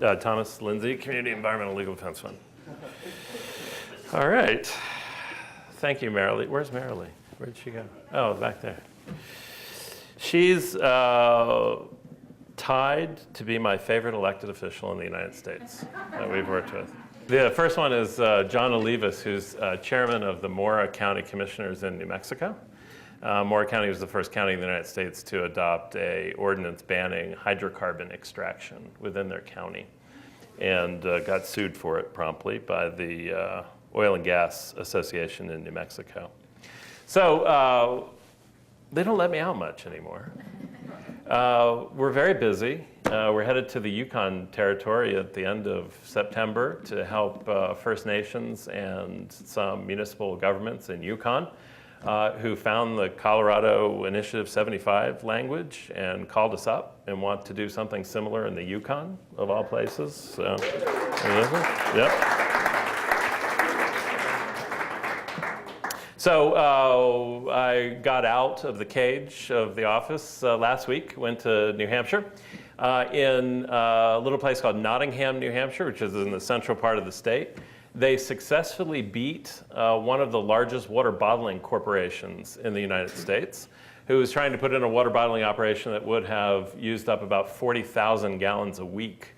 Thomas Lindsay, Community Environmental Legal Defense Fund. All right. Thank you, Marilee. Where's Marilee? Where'd she go? Oh, back there. She's tied to be my favorite elected official in the United States that we've worked with. The first one is John Olivas, who's chairman of the Mora County Commissioners in New Mexico. Mora County was the first county in the United States to adopt an ordinance banning hydrocarbon extraction within their county, and got sued for it promptly by the Oil and Gas Association in New Mexico. So they don't let me out much anymore. We're very busy. We're headed to the Yukon Territory at the end of September to help First Nations and some municipal governments in Yukon who found the Colorado Initiative 75 language and called us up and want to do something similar in the Yukon, of all places. So, yep. So I got out of the cage of the office last week, went to New Hampshire, in a little place called Nottingham, New Hampshire, which is in the central part of the state. They successfully beat one of the largest water bottling corporations in the United States, who was trying to put in a water bottling operation that would have used up about 40,000 gallons a week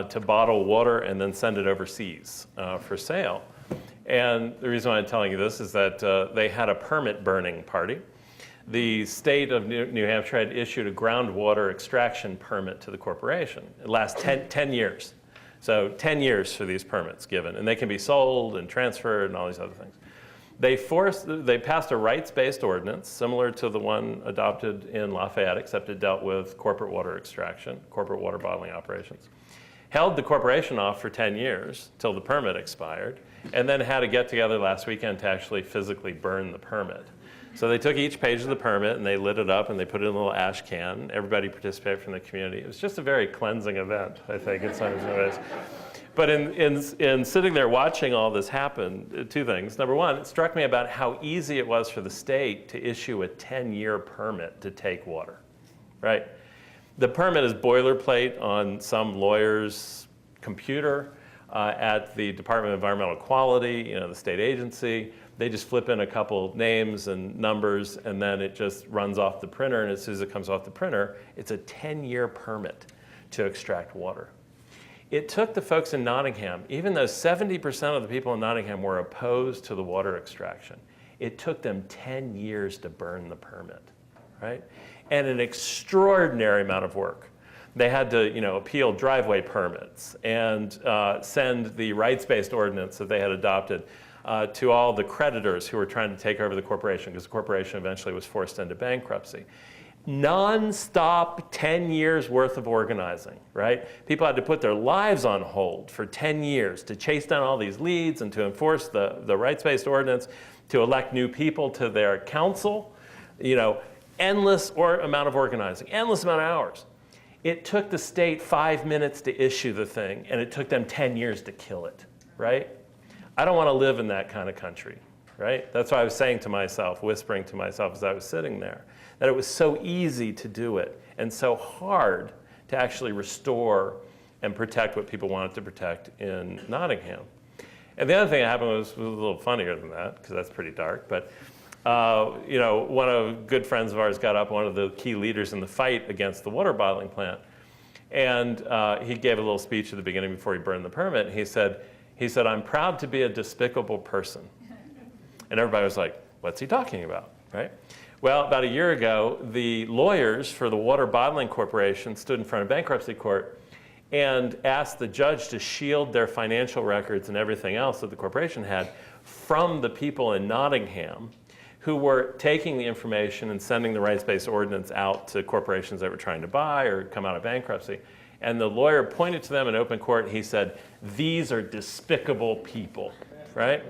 to bottle water and then send it overseas for sale. And the reason why I'm telling you this is that they had a permit burning party. The state of New Hampshire had issued a groundwater extraction permit to the corporation. It lasts 10 years. So 10 years for these permits given, and they can be sold and transferred and all these other things. They passed a rights-based ordinance similar to the one adopted in Lafayette, except it dealt with corporate water extraction, corporate water bottling operations. Held the corporation off for 10 years till the permit expired, and then had a get-together last weekend to actually physically burn the permit. So they took each page of the permit and they lit it up and they put it in a little ash can. Everybody participated from the community. It was just a very cleansing event, I think, in some ways. But in sitting there watching all this happen, two things. Number one, it struck me about how easy it was for the state to issue a 10-year permit to take water, right? The permit is boilerplate on some lawyer's computer at the Department of Environmental Quality, the state agency. They just flip in a couple names and numbers, and then it just runs off the printer, and as soon as it comes off the printer, it's a 10-year permit to extract water. It took the folks in Nottingham, even though 70% of the people in Nottingham were opposed to the water extraction, it took them 10 years to burn the permit, right? And an extraordinary amount of work. They had to, appeal driveway permits and send the rights-based ordinance that they had adopted to all the creditors who were trying to take over the corporation, because the corporation eventually was forced into bankruptcy. Non-stop 10 years worth of organizing, right? People had to put their lives on hold for 10 years to chase down all these leads and to enforce the rights-based ordinance, to elect new people to their council, endless amount of organizing, endless amount of hours. It took the state 5 minutes to issue the thing, and it took them 10 years to kill it, right? I don't want to live in that kind of country, right? That's why I was saying to myself, whispering to myself as I was sitting there, that it was so easy to do it and so hard to actually restore and protect what people wanted to protect in Nottingham. And the other thing that happened was a little funnier than that, because that's pretty dark, but one of good friends of ours got up, one of the key leaders in the fight against the water bottling plant, and he gave a little speech at the beginning before he burned the permit. He said, "I'm proud to be a despicable person." And everybody was like, what's he talking about, right? Well, about a year ago, the lawyers for the Water Bottling Corporation stood in front of bankruptcy court and asked the judge to shield their financial records and everything else that the corporation had from the people in Nottingham who were taking the information and sending the rights-based ordinance out to corporations that were trying to buy or come out of bankruptcy. And the lawyer pointed to them in open court, and he said, "These are despicable people," right?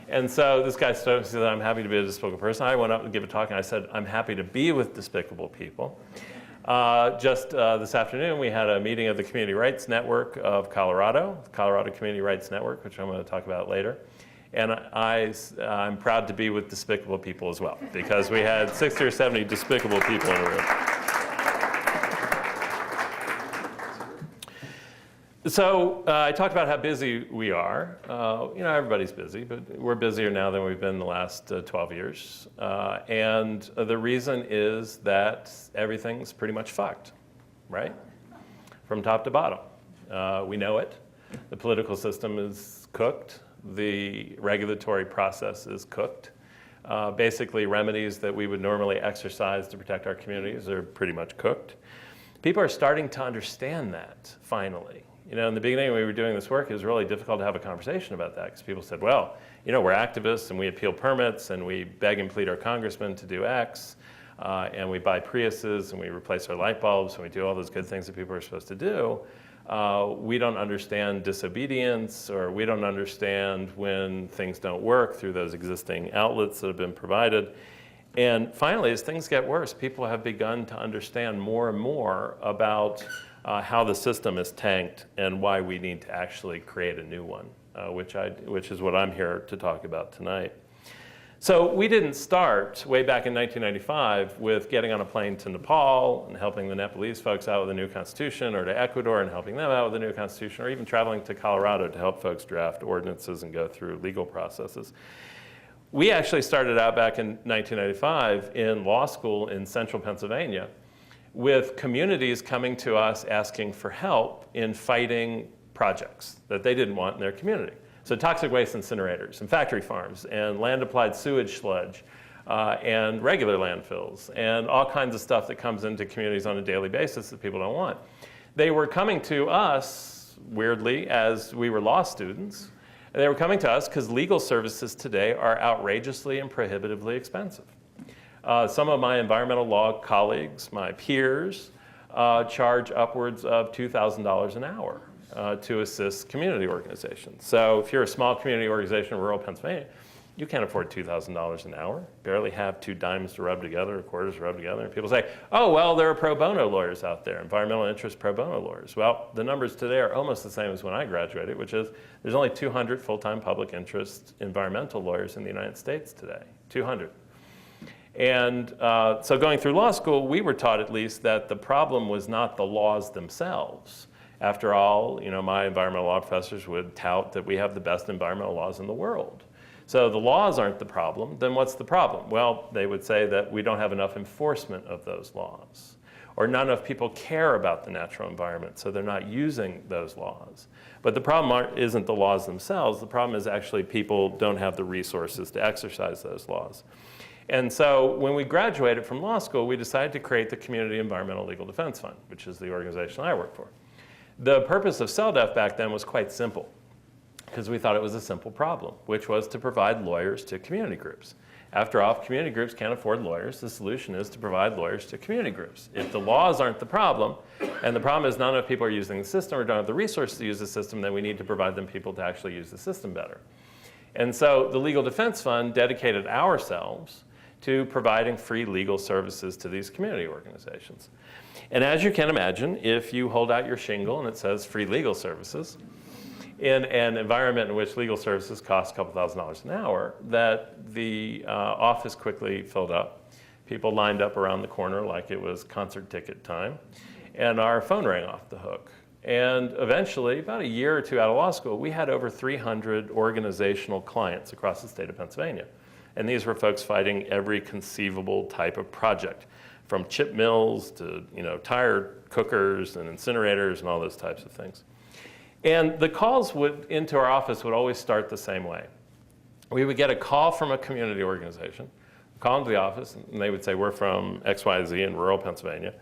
And so this guy stood up and said, "I'm happy to be a despicable person." I went up and gave a talk, and I said, "I'm happy to be with despicable people." Just this afternoon, we had a meeting of the Community Rights Network of Colorado, Colorado Community Rights Network, which I'm going to talk about later. And I'm proud to be with despicable people as well, because we had 60 or 70 despicable people in the room. So I talked about how busy we are. Everybody's busy, but we're busier now than we've been in the last 12 years. And the reason is that everything's pretty much fucked, right? From top to bottom. We know it. The political system is cooked. The regulatory process is cooked. Basically, remedies that we would normally exercise to protect our communities are pretty much cooked. People are starting to understand that, finally. In the beginning when we were doing this work, it was really difficult to have a conversation about that because people said, well, we're activists and we appeal permits and we beg and plead our congressman to do X, and we buy Priuses and we replace our light bulbs and we do all those good things that people are supposed to do. We don't understand disobedience, or we don't understand when things don't work through those existing outlets that have been provided. And finally, as things get worse, people have begun to understand more and more about how the system is tanked and why we need to actually create a new one, which is what I'm here to talk about tonight. So we didn't start way back in 1995 with getting on a plane to Nepal and helping the Nepalese folks out with a new constitution, or to Ecuador and helping them out with a new constitution, or even traveling to Colorado to help folks draft ordinances and go through legal processes. We actually started out back in 1995 in law school in central Pennsylvania, with communities coming to us asking for help in fighting projects that they didn't want in their community. So toxic waste incinerators and factory farms and land-applied sewage sludge and regular landfills and all kinds of stuff that comes into communities on a daily basis that people don't want. They were coming to us, weirdly, as we were law students. And they were coming to us because legal services today are outrageously and prohibitively expensive. Some of my environmental law colleagues, my peers, charge upwards of $2,000 an hour to assist community organizations. So if you're a small community organization in rural Pennsylvania, you can't afford $2,000 an hour, barely have 2 dimes to rub together, or quarters to rub together. And people say, oh, well, there are pro bono lawyers out there, environmental interest pro bono lawyers. Well, the numbers today are almost the same as when I graduated, which is there's only 200 full-time public interest environmental lawyers in the United States today, 200. And so going through law school, we were taught at least that the problem was not the laws themselves. After all, my environmental law professors would tout that we have the best environmental laws in the world. So the laws aren't the problem, then what's the problem? Well, they would say that we don't have enough enforcement of those laws, or not enough people care about the natural environment, so they're not using those laws. But the problem isn't the laws themselves, the problem is actually people don't have the resources to exercise those laws. And so when we graduated from law school, we decided to create the Community Environmental Legal Defense Fund, which is the organization I work for. The purpose of CELDEF back then was quite simple, because we thought it was a simple problem, which was to provide lawyers to community groups. After all, if community groups can't afford lawyers, the solution is to provide lawyers to community groups. If the laws aren't the problem, and the problem is not enough people are using the system or don't have the resources to use the system, then we need to provide them people to actually use the system better. And so the Legal Defense Fund dedicated ourselves to providing free legal services to these community organizations. And as you can imagine, if you hold out your shingle and it says free legal services, in an environment in which legal services cost a couple $1,000s an hour, that the office quickly filled up. People lined up around the corner like it was concert ticket time, and our phone rang off the hook. And eventually, about a year or two out of law school, we had over 300 organizational clients across the state of Pennsylvania. And these were folks fighting every conceivable type of project, from chip mills to tire cookers and incinerators and all those types of things. And the calls into our office would always start the same way. We would get a call from a community organization, call into the office, and they would say, we're from XYZ in rural Pennsylvania.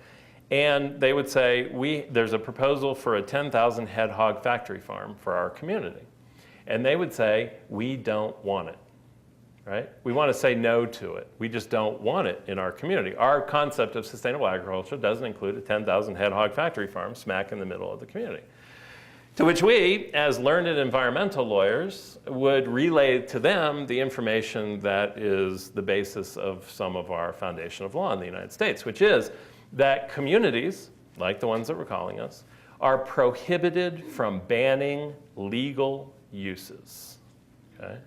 And they would say, there's a proposal for a 10,000 head hog factory farm for our community. And they would say, we don't want it. Right? We want to say no to it. We just don't want it in our community. Our concept of sustainable agriculture doesn't include a 10,000 head hog factory farm smack in the middle of the community. To which we, as learned environmental lawyers, would relay to them the information that is the basis of some of our foundation of law in the United States, which is that communities, like the ones that were calling us, are prohibited from banning legal uses. Okay?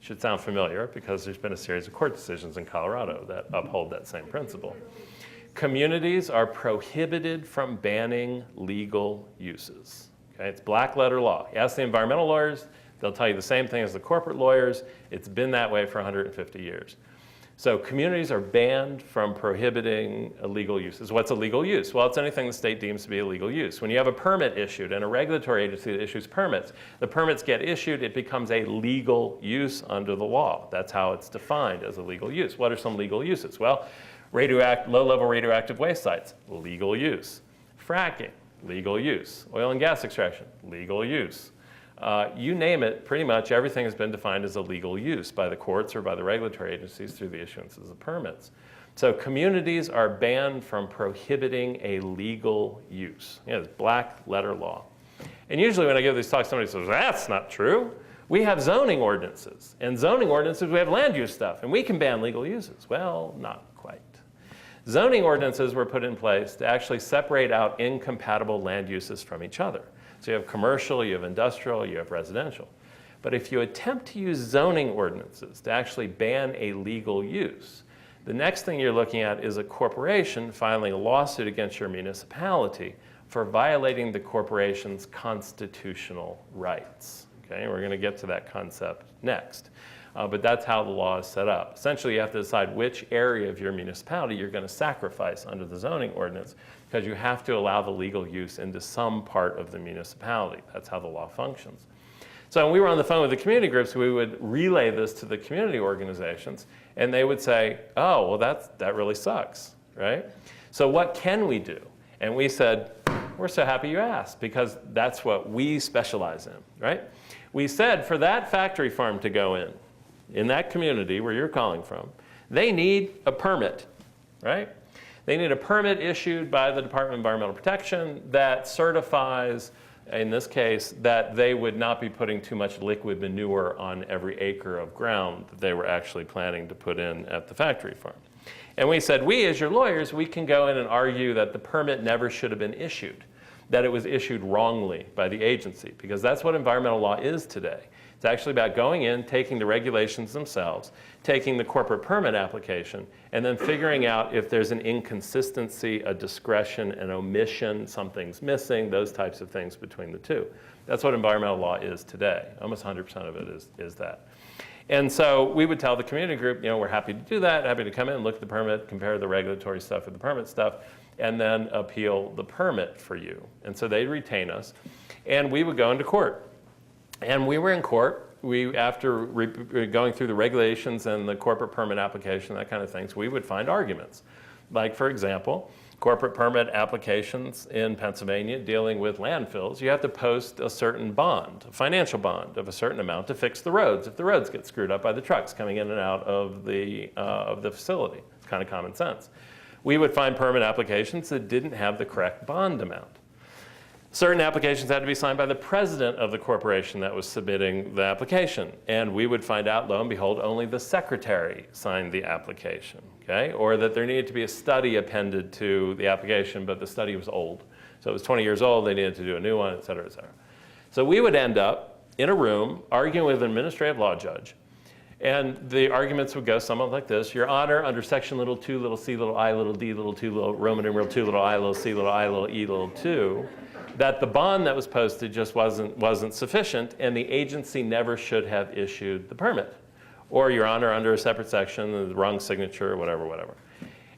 Should sound familiar because there's been a series of court decisions in Colorado that uphold that same principle. Communities are prohibited from banning legal uses. Okay? It's black letter law. You ask the environmental lawyers, they'll tell you the same thing as the corporate lawyers. It's been that way for 150 years. So communities are banned from prohibiting illegal uses. What's illegal use? Well, it's anything the state deems to be illegal use. When you have a permit issued and a regulatory agency that issues permits, the permits get issued, it becomes a legal use under the law. That's how it's defined as a legal use. What are some legal uses? Well, low-level radioactive waste sites, legal use. Fracking, legal use. Oil and gas extraction, legal use. You name it, pretty much everything has been defined as a legal use by the courts or by the regulatory agencies through the issuances of permits. So communities are banned from prohibiting a legal use. It's black letter law. And usually when I give these talks, somebody says, that's not true. We have zoning ordinances. And zoning ordinances, we have land use stuff, and we can ban legal uses. Well, not quite. Zoning ordinances were put in place to actually separate out incompatible land uses from each other. So you have commercial, you have industrial, you have residential. But if you attempt to use zoning ordinances to actually ban a legal use, the next thing you're looking at is a corporation filing a lawsuit against your municipality for violating the corporation's constitutional rights. Okay, we're going to get to that concept next. But that's how the law is set up. Essentially, you have to decide which area of your municipality you're going to sacrifice under the zoning ordinance, because you have to allow the legal use into some part of the municipality. That's how the law functions. So when we were on the phone with the community groups, we would relay this to the community organizations, and they would say, oh, well, that really sucks, right? So what can we do? And we said, we're so happy you asked, because that's what we specialize in, right? We said for that factory farm to go in that community where you're calling from, they need a permit, right? They need a permit issued by the Department of Environmental Protection that certifies, in this case, that they would not be putting too much liquid manure on every acre of ground that they were actually planning to put in at the factory farm. And we said, we as your lawyers, we can go in and argue that the permit never should have been issued, that it was issued wrongly by the agency, because that's what environmental law is today. It's actually about going in, taking the regulations themselves, taking the corporate permit application, and then figuring out if there's an inconsistency, a discretion, an omission, something's missing, those types of things between the two. That's what environmental law is today. Almost 100% of it is that. And so we would tell the community group, we're happy to do that, happy to come in, look at the permit, compare the regulatory stuff with the permit stuff, and then appeal the permit for you. And so they'd retain us, and we would go into court. And we were in court. After going through the regulations and the corporate permit application, that kind of things, we would find arguments. Like, for example, corporate permit applications in Pennsylvania dealing with landfills, you have to post a certain bond, a financial bond of a certain amount to fix the roads if the roads get screwed up by the trucks coming in and out of the facility. It's kind of common sense. We would find permit applications that didn't have the correct bond amount. Certain applications had to be signed by the president of the corporation that was submitting the application. And we would find out, lo and behold, only the secretary signed the application, okay? Or that there needed to be a study appended to the application, but the study was old. So it was 20 years old, they needed to do a new one, et cetera, et cetera. So we would end up in a room arguing with an administrative law judge. And the arguments would go somewhat like this: Your Honor, under section little 2, little c, little I, little d, little 2, little Roman numeral 2, little I, little c, little I, little e, little 2, that the bond that was posted just wasn't sufficient, and the agency never should have issued the permit. Or, Your Honor, under a separate section, the wrong signature, whatever.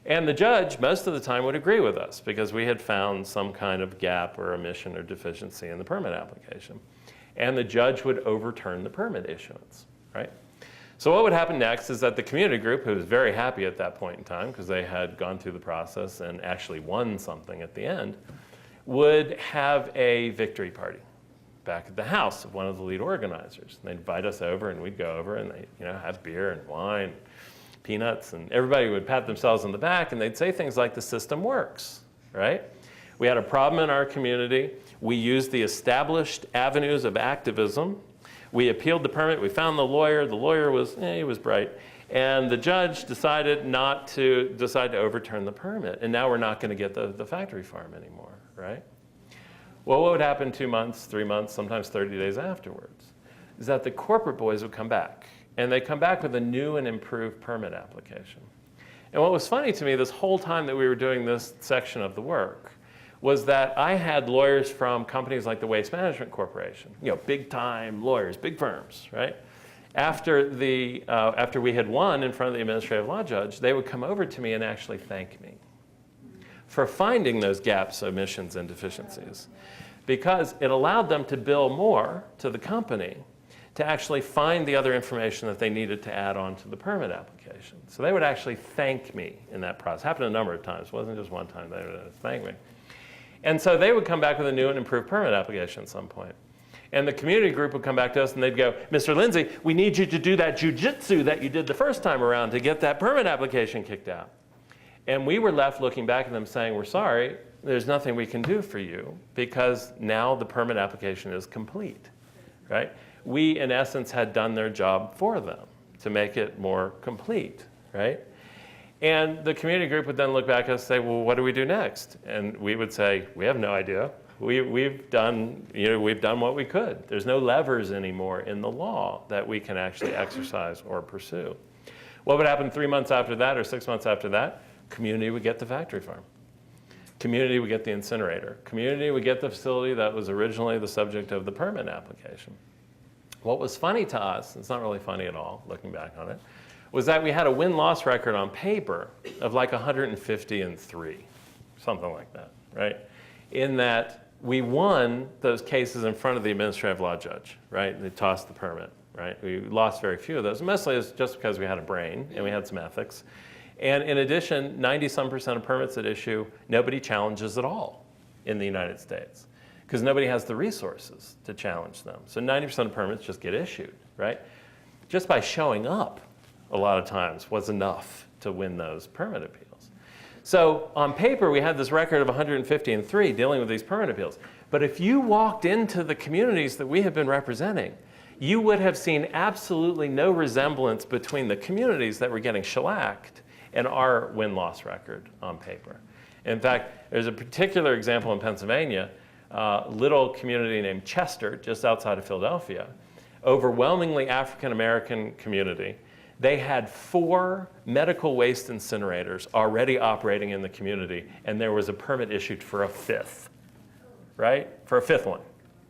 And the judge, most of the time, would agree with us because we had found some kind of gap or omission or deficiency in the permit application. And the judge would overturn the permit issuance, right? So what would happen next is that the community group, who was very happy at that point in time because they had gone through the process and actually won something at the end, would have a victory party back at the house of one of the lead organizers. And they'd invite us over, and we'd go over, and they'd have beer and wine, peanuts, and everybody would pat themselves on the back, and they'd say things like, the system works, right? We had a problem in our community. We used the established avenues of activism. We appealed the permit. We found the lawyer. The lawyer was, he was bright. And the judge decided to overturn the permit. And now we're not going to get the factory farm anymore, right? Well, what would happen 2 months, 3 months, sometimes 30 days afterwards is that the corporate boys would come back. And they come back with a new and improved permit application. And what was funny to me this whole time that we were doing this section of the work was that I had lawyers from companies like the Waste Management Corporation, big time lawyers, big firms, right? After we had won in front of the administrative law judge, they would come over to me and actually thank me for finding those gaps, omissions, and deficiencies, because it allowed them to bill more to the company to actually find the other information that they needed to add on to the permit application. So they would actually thank me in that process. Happened a number of times. It wasn't just one time. They would thank me. And so they would come back with a new and improved permit application at some point. And the community group would come back to us and they'd go, Mr. Lindsay, we need you to do that jujitsu that you did the first time around to get that permit application kicked out. And we were left looking back at them saying, we're sorry, there's nothing we can do for you because now the permit application is complete, right? We, in essence, had done their job for them to make it more complete, right? And the community group would then look back at us and say, well, what do we do next? And we would say, we have no idea. We've done what we could. There's no levers anymore in the law that we can actually exercise or pursue. What would happen 3 months after that or 6 months after that? Community would get the factory farm. Community would get the incinerator. Community would get the facility that was originally the subject of the permit application. What was funny to us, it's not really funny at all, looking back on it, was that we had a win-loss record on paper of like 150-3, something like that, right? In that we won those cases in front of the administrative law judge, right? They tossed the permit, right? We lost very few of those. Mostly it's just because we had a brain and we had some ethics. And in addition, 90-some% of permits at issue, nobody challenges at all in the United States because nobody has the resources to challenge them. So 90% of permits just get issued, right? Just by showing up a lot of times was enough to win those permit appeals. So on paper, we had this record of 150-3 dealing with these permit appeals. But if you walked into the communities that we have been representing, you would have seen absolutely no resemblance between the communities that were getting shellacked and our win-loss record on paper. In fact, there's a particular example in Pennsylvania, a little community named Chester, just outside of Philadelphia, overwhelmingly African-American community. They had 4 medical waste incinerators already operating in the community, and there was a permit issued for a 5th, right? For a 5th one,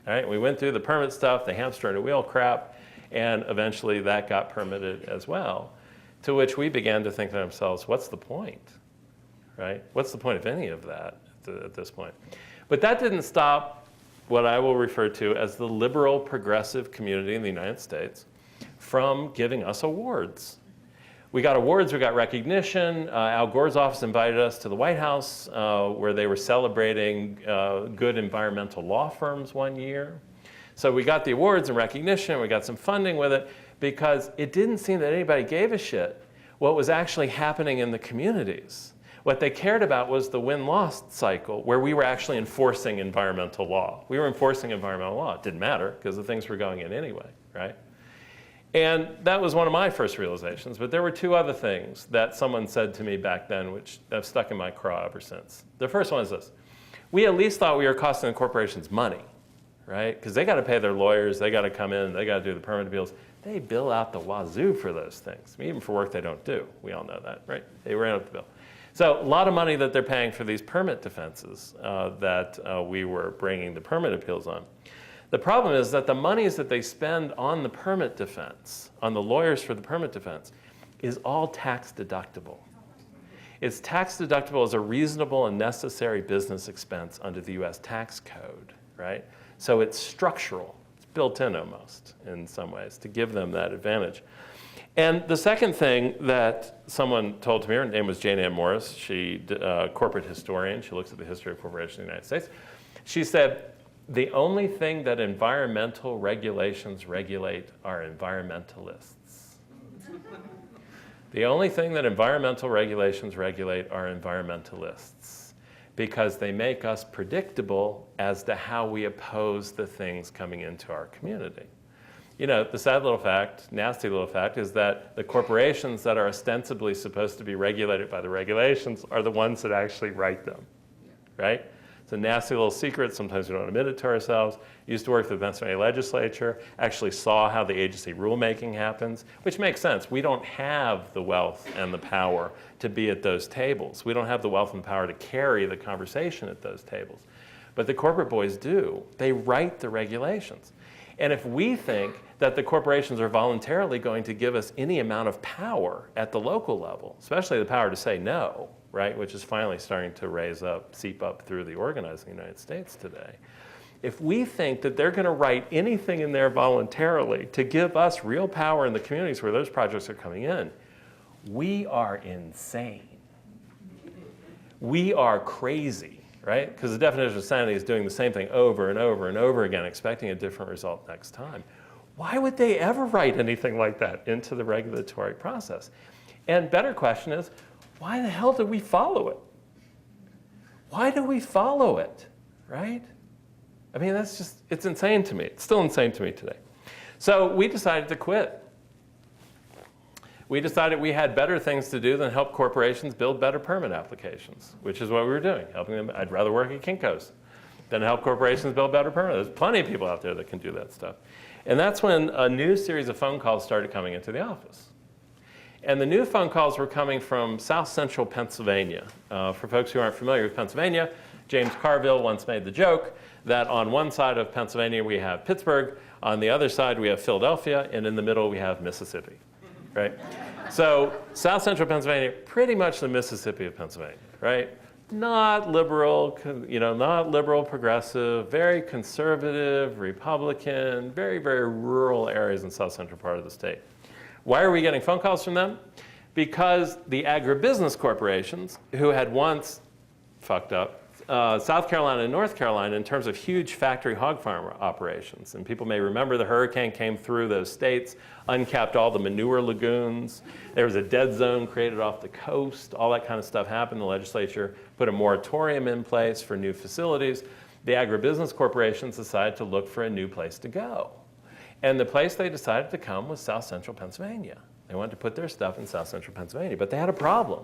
right? We went through the permit stuff, the hamster and the wheel crap, and eventually that got permitted as well, to which we began to think to ourselves, what's the point, right? What's the point of any of that at this point? But that didn't stop what I will refer to as the liberal progressive community in the United States from giving us awards. We got awards, we got recognition. Al Gore's office invited us to the White House where they were celebrating good environmental law firms one year. So we got the awards and recognition, we got some funding with it because it didn't seem that anybody gave a shit what was actually happening in the communities. What they cared about was the win-loss cycle where we were actually enforcing environmental law. We were enforcing environmental law. It didn't matter because the things were going in anyway, right? And that was one of my first realizations, but there were 2 other things that someone said to me back then which have stuck in my craw ever since. The first one is this. We at least thought we were costing the corporations money, right? Because they got to pay their lawyers, they got to come in, they got to do the permit appeals. They bill out the wazoo for those things, even for work they don't do. We all know that, right? They ran up the bill. So a lot of money that they're paying for these permit defenses that we were bringing the permit appeals on. The problem is that the monies that they spend on the permit defense, on the lawyers for the permit defense, is all tax deductible. It's tax deductible as a reasonable and necessary business expense under the US tax code, right? So it's structural. It's built in almost in some ways to give them that advantage. And the second thing that someone told to me, her name was Jane Ann Morris, she's a corporate historian, she looks at the history of corporations in the United States. She said, the only thing that environmental regulations regulate are environmentalists. The only thing that environmental regulations regulate are environmentalists because they make us predictable as to how we oppose the things coming into our community. You know, the sad little fact, nasty little fact, is that the corporations that are ostensibly supposed to be regulated by the regulations are the ones that actually write them, right? It's a nasty little secret. Sometimes we don't admit it to ourselves. Used to work for the Pennsylvania legislature, actually saw how the agency rulemaking happens, which makes sense. We don't have the wealth and the power to be at those tables. We don't have the wealth and power to carry the conversation at those tables. But the corporate boys do. They write the regulations. And if we think that the corporations are voluntarily going to give us any amount of power at the local level, especially the power to say no, right, which is finally starting to seep up through the organizing United States today. If we think that they're going to write anything in there voluntarily to give us real power in the communities where those projects are coming in, we are insane. We are crazy, right? Because the definition of sanity is doing the same thing over and over and over again, expecting a different result next time. Why would they ever write anything like that into the regulatory process? And better question is, why the hell do we follow it? Why do we follow it, right? I mean, it's insane to me. It's still insane to me today. So we decided to quit. We decided we had better things to do than help corporations build better permit applications, which is what we were doing, helping them. I'd rather work at Kinko's than help corporations build better permits. There's plenty of people out there that can do that stuff. And that's when a new series of phone calls started coming into the office. And the new phone calls were coming from South Central Pennsylvania. For folks who aren't familiar with Pennsylvania, James Carville once made the joke that on one side of Pennsylvania we have Pittsburgh, on the other side we have Philadelphia, and in the middle we have Mississippi, right? So South Central Pennsylvania, pretty much the Mississippi of Pennsylvania, right? Not liberal, not liberal progressive, very conservative, Republican, very, very rural areas in South Central part of the state. Why are we getting phone calls from them? Because the agribusiness corporations who had once fucked up South Carolina and North Carolina in terms of huge factory hog farm operations. And people may remember the hurricane came through those states, uncapped all the manure lagoons. There was a dead zone created off the coast. All that kind of stuff happened. The legislature put a moratorium in place for new facilities. The agribusiness corporations decided to look for a new place to go. And the place they decided to come was South Central Pennsylvania. They wanted to put their stuff in South Central Pennsylvania, but they had a problem.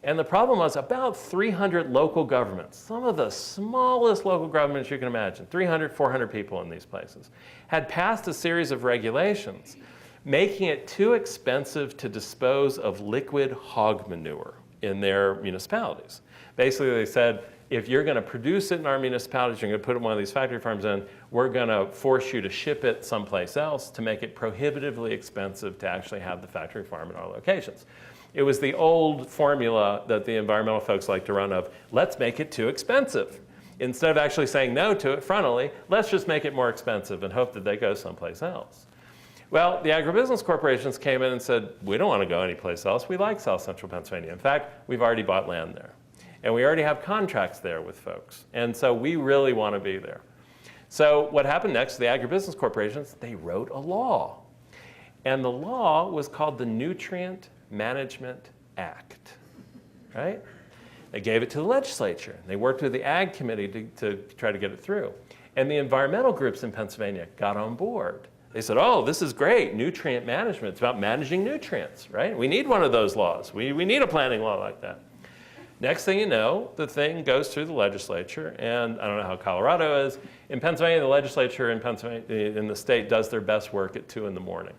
And the problem was about 300 local governments, some of the smallest local governments you can imagine, 300, 400 people in these places, had passed a series of regulations making it too expensive to dispose of liquid hog manure in their municipalities. Basically, they said, if you're going to produce it in our municipalities, you're going to put it in one of these factory farms in, we're going to force you to ship it someplace else to make it prohibitively expensive to actually have the factory farm in our locations. It was the old formula that the environmental folks like to run of, let's make it too expensive. Instead of actually saying no to it frontally, let's just make it more expensive and hope that they go someplace else. Well, the agribusiness corporations came in and said, we don't want to go anyplace else. We like South Central Pennsylvania. In fact, we've already bought land there. And we already have contracts there with folks. And so we really want to be there. So what happened next, the agribusiness corporations, they wrote a law. And the law was called the Nutrient Management Act, right? They gave it to the legislature. They worked with the Ag Committee to try to get it through. And the environmental groups in Pennsylvania got on board. They said, oh, this is great, nutrient management. It's about managing nutrients, right? We need one of those laws. We need a planning law like that. Next thing you know, the thing goes through the legislature, and I don't know how Colorado is. In Pennsylvania, the legislature in the state does their best work at 2 in the morning.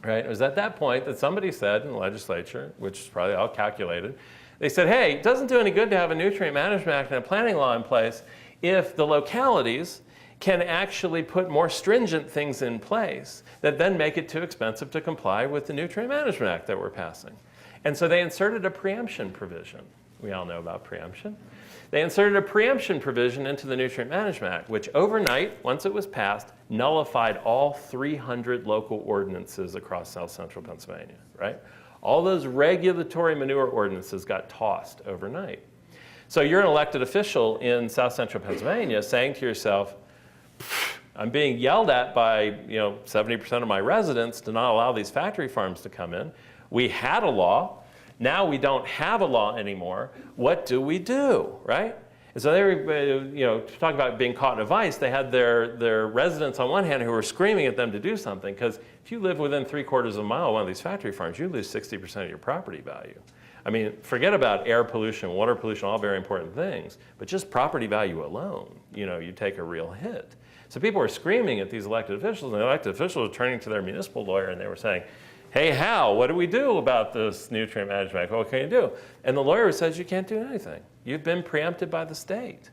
Right? It was at that point that somebody said in the legislature, which is probably all calculated, they said, hey, it doesn't do any good to have a Nutrient Management Act and a planning law in place if the localities can actually put more stringent things in place that then make it too expensive to comply with the Nutrient Management Act that we're passing. And so they inserted a preemption provision. We all know about preemption. They inserted a preemption provision into the Nutrient Management Act, which overnight, once it was passed, nullified all 300 local ordinances across South Central Pennsylvania, right? All those regulatory manure ordinances got tossed overnight. So you're an elected official in South Central Pennsylvania saying to yourself, I'm being yelled at by 70% of my residents to not allow these factory farms to come in. We had a law. Now we don't have a law anymore. What do we do, right? And so they were, talking about being caught in a vice. They had their residents on one hand who were screaming at them to do something, because if you live within 3/4 of a mile of one of these factory farms, you lose 60% of your property value. I mean, forget about air pollution, water pollution, all very important things, but just property value alone, you take a real hit. So people were screaming at these elected officials, and the elected officials were turning to their municipal lawyer, and they were saying, hey, Hal, what do we do about this nutrient management? What can you do? And the lawyer says, you can't do anything. You've been preempted by the state.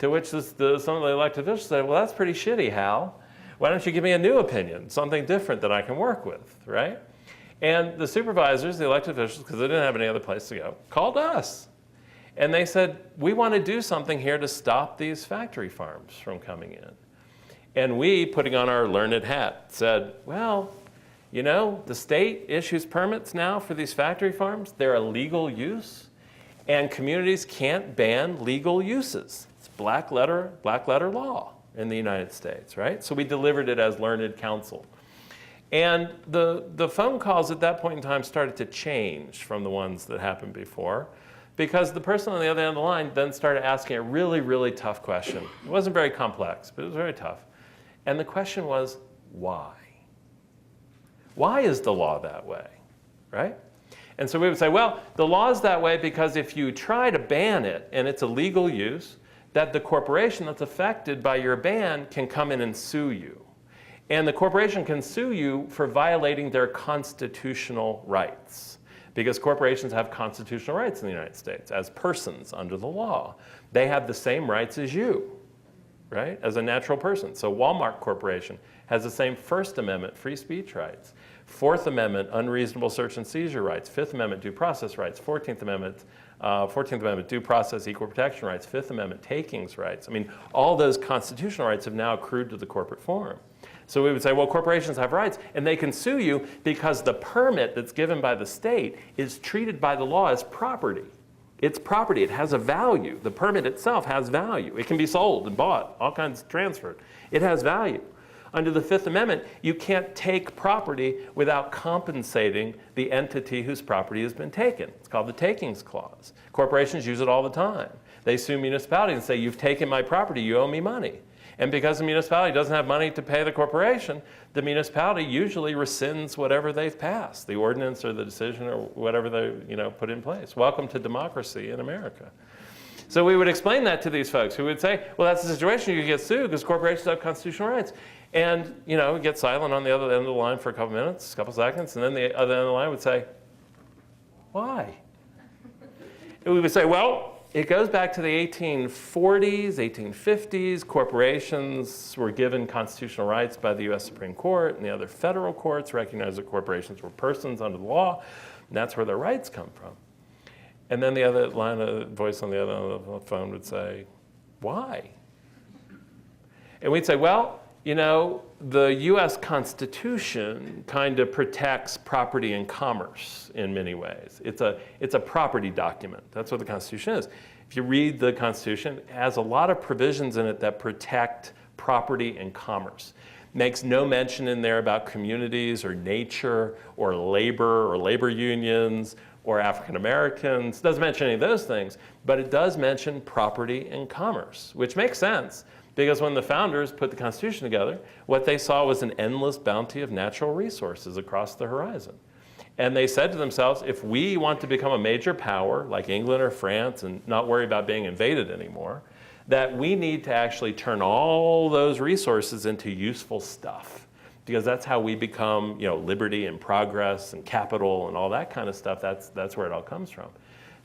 To which some of the elected officials said, well, that's pretty shitty, Hal. Why don't you give me a new opinion, something different that I can work with, right? And the supervisors, the elected officials, because they didn't have any other place to go, called us. And they said, we want to do something here to stop these factory farms from coming in. And we, putting on our learned hat, said, well, the state issues permits now for these factory farms. They're a legal use, and communities can't ban legal uses. It's black letter law in the United States, right? So we delivered it as learned counsel. And the phone calls at that point in time started to change from the ones that happened before, because the person on the other end of the line then started asking a really, really tough question. It wasn't very complex, but it was very tough. And the question was, why? Why is the law that way, right? And so we would say, well, the law is that way because if you try to ban it and it's a legal use, that the corporation that's affected by your ban can come in and sue you. And the corporation can sue you for violating their constitutional rights, because corporations have constitutional rights in the United States as persons under the law. They have the same rights as you, right, as a natural person. So Walmart Corporation has the same First Amendment free speech rights, Fourth Amendment unreasonable search and seizure rights, Fifth Amendment due process rights, 14th Amendment due process equal protection rights, Fifth Amendment takings rights. I mean, all those constitutional rights have now accrued to the corporate form. So we would say, well, corporations have rights, and they can sue you because the permit that's given by the state is treated by the law as property. It's property. It has a value. The permit itself has value. It can be sold and bought, all kinds transferred. It has value. Under the Fifth Amendment, you can't take property without compensating the entity whose property has been taken. It's called the takings clause. Corporations use it all the time. They sue municipalities and say, you've taken my property, you owe me money. And because the municipality doesn't have money to pay the corporation, the municipality usually rescinds whatever they've passed, the ordinance or the decision or whatever they put in place. Welcome to democracy in America. So we would explain that to these folks who would say, well, that's the situation, you get sued because corporations have constitutional rights. And get silent on the other end of the line for a couple minutes, a couple seconds, and then the other end of the line would say, why? And we would say, well, it goes back to the 1840s, 1850s. Corporations were given constitutional rights by the US Supreme Court, and the other federal courts recognized that corporations were persons under the law, and that's where their rights come from. And then the other line of voice on the other end of the phone would say, why? And we'd say, well, the US Constitution kind of protects property and commerce in many ways. It's a property document. That's what the Constitution is. If you read the Constitution, it has a lot of provisions in it that protect property and commerce. Makes no mention in there about communities or nature or labor unions or African Americans. Doesn't mention any of those things, but it does mention property and commerce, which makes sense. Because when the founders put the Constitution together, what they saw was an endless bounty of natural resources across the horizon. And they said to themselves, if we want to become a major power like England or France and not worry about being invaded anymore, that we need to actually turn all those resources into useful stuff. Because that's how we become, liberty and progress and capital and all that kind of stuff. That's where it all comes from.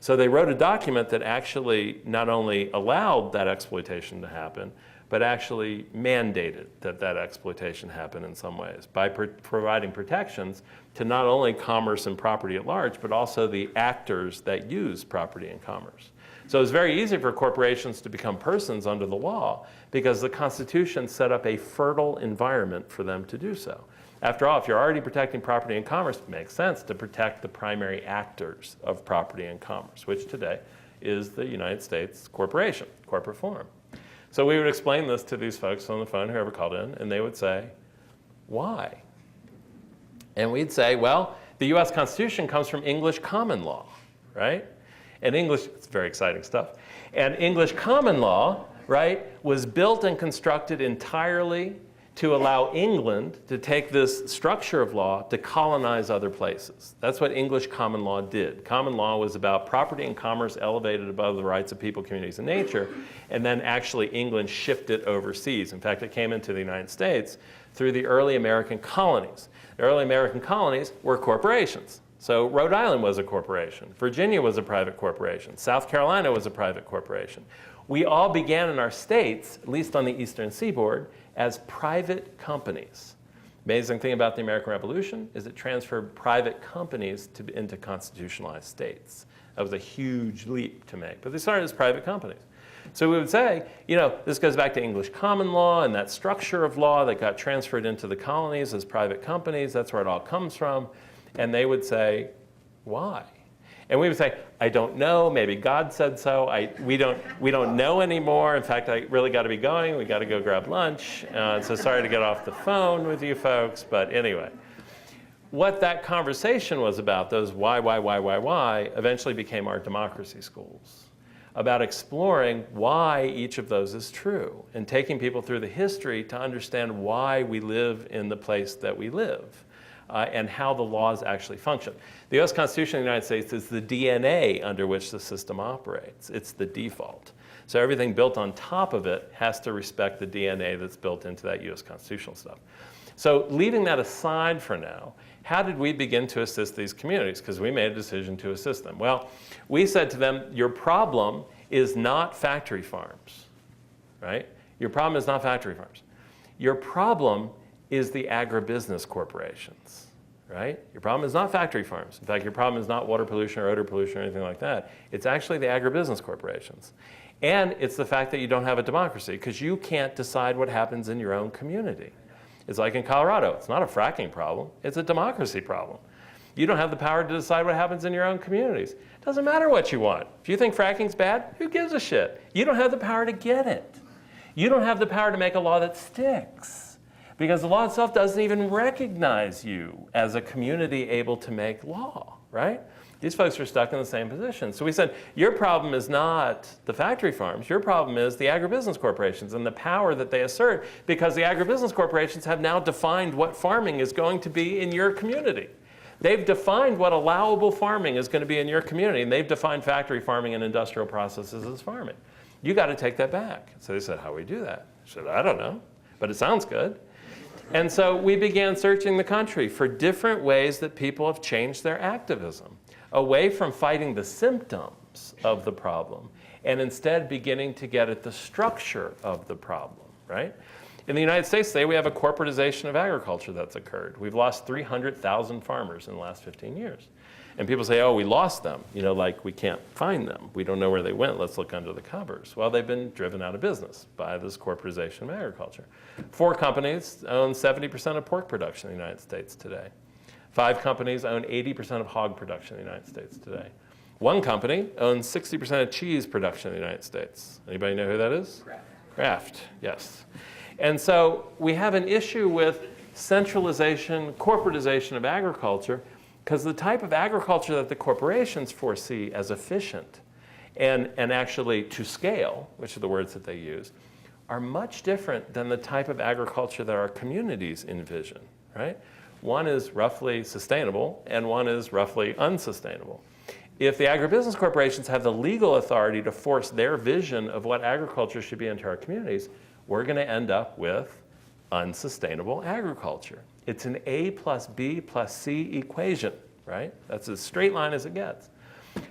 So they wrote a document that actually not only allowed that exploitation to happen, but actually mandated that exploitation happen in some ways by providing protections to not only commerce and property at large, but also the actors that use property and commerce. So it's very easy for corporations to become persons under the law because the Constitution set up a fertile environment for them to do so. After all, if you're already protecting property and commerce, it makes sense to protect the primary actors of property and commerce, which today is the United States corporation, corporate form. So we would explain this to these folks on the phone, whoever called in, and they would say, why? And we'd say, well, the US Constitution comes from English common law, right? And it's very exciting stuff. And English common law, right, was built and constructed entirely to allow England to take this structure of law to colonize other places. That's what English common law did. Common law was about property and commerce elevated above the rights of people, communities, and nature, and then actually England shipped it overseas. In fact, it came into the United States through the early American colonies. The early American colonies were corporations. So Rhode Island was a corporation. Virginia was a private corporation. South Carolina was a private corporation. We all began in our states, at least on the eastern seaboard, as private companies. Amazing thing about the American Revolution is it transferred private companies into constitutionalized states. That was a huge leap to make, but they started as private companies. So we would say, this goes back to English common law and that structure of law that got transferred into the colonies as private companies. That's where it all comes from. And they would say, why? And we would say, I don't know, maybe God said so. We don't know anymore. In fact, I really got to be going. We got to go grab lunch. So sorry to get off the phone with you folks, but anyway. What that conversation was about, those why, eventually became our democracy schools, about exploring why each of those is true and taking people through the history to understand why we live in the place that we live. And how the laws actually function. The US Constitution of the United States is the DNA under which the system operates. It's the default. So everything built on top of it has to respect the DNA that's built into that US constitutional stuff. So leaving that aside for now, how did we begin to assist these communities? Because we made a decision to assist them. Well, we said to them, your problem is not factory farms, right? Your problem is not factory farms. Your problem is the agribusiness corporations, right? Your problem is not factory farms. In fact, your problem is not water pollution or odor pollution or anything like that. It's actually the agribusiness corporations. And it's the fact that you don't have a democracy because you can't decide what happens in your own community. It's like in Colorado. It's not a fracking problem. It's a democracy problem. You don't have the power to decide what happens in your own communities. It doesn't matter what you want. If you think fracking's bad, who gives a shit? You don't have the power to get it. You don't have the power to make a law that sticks. Because the law itself doesn't even recognize you as a community able to make law, right? These folks are stuck in the same position. So we said, your problem is not the factory farms. Your problem is the agribusiness corporations and the power that they assert because the agribusiness corporations have now defined what farming is going to be in your community. They've defined what allowable farming is going to be in your community, and they've defined factory farming and industrial processes as farming. You got to take that back. So they said, how do we do that? I said, I don't know, but it sounds good. And so we began searching the country for different ways that people have changed their activism, away from fighting the symptoms of the problem, and instead beginning to get at the structure of the problem, right? In the United States today, we have a corporatization of agriculture that's occurred. We've lost 300,000 farmers in the last 15 years. And people say, oh, we lost them. Like we can't find them. We don't know where they went. Let's look under the covers. Well, they've been driven out of business by this corporatization of agriculture. 4 companies own 70% of pork production in the United States today. 5 companies own 80% of hog production in the United States today. 1 company owns 60% of cheese production in the United States. Anybody know who that is? Kraft, yes. And so we have an issue with centralization, corporatization of agriculture, because the type of agriculture that the corporations foresee as efficient and actually to scale, which are the words that they use, are much different than the type of agriculture that our communities envision, right? One is roughly sustainable and one is roughly unsustainable. If the agribusiness corporations have the legal authority to force their vision of what agriculture should be into our communities, we're going to end up with unsustainable agriculture. It's an A plus B plus C equation, right? That's as straight line as it gets.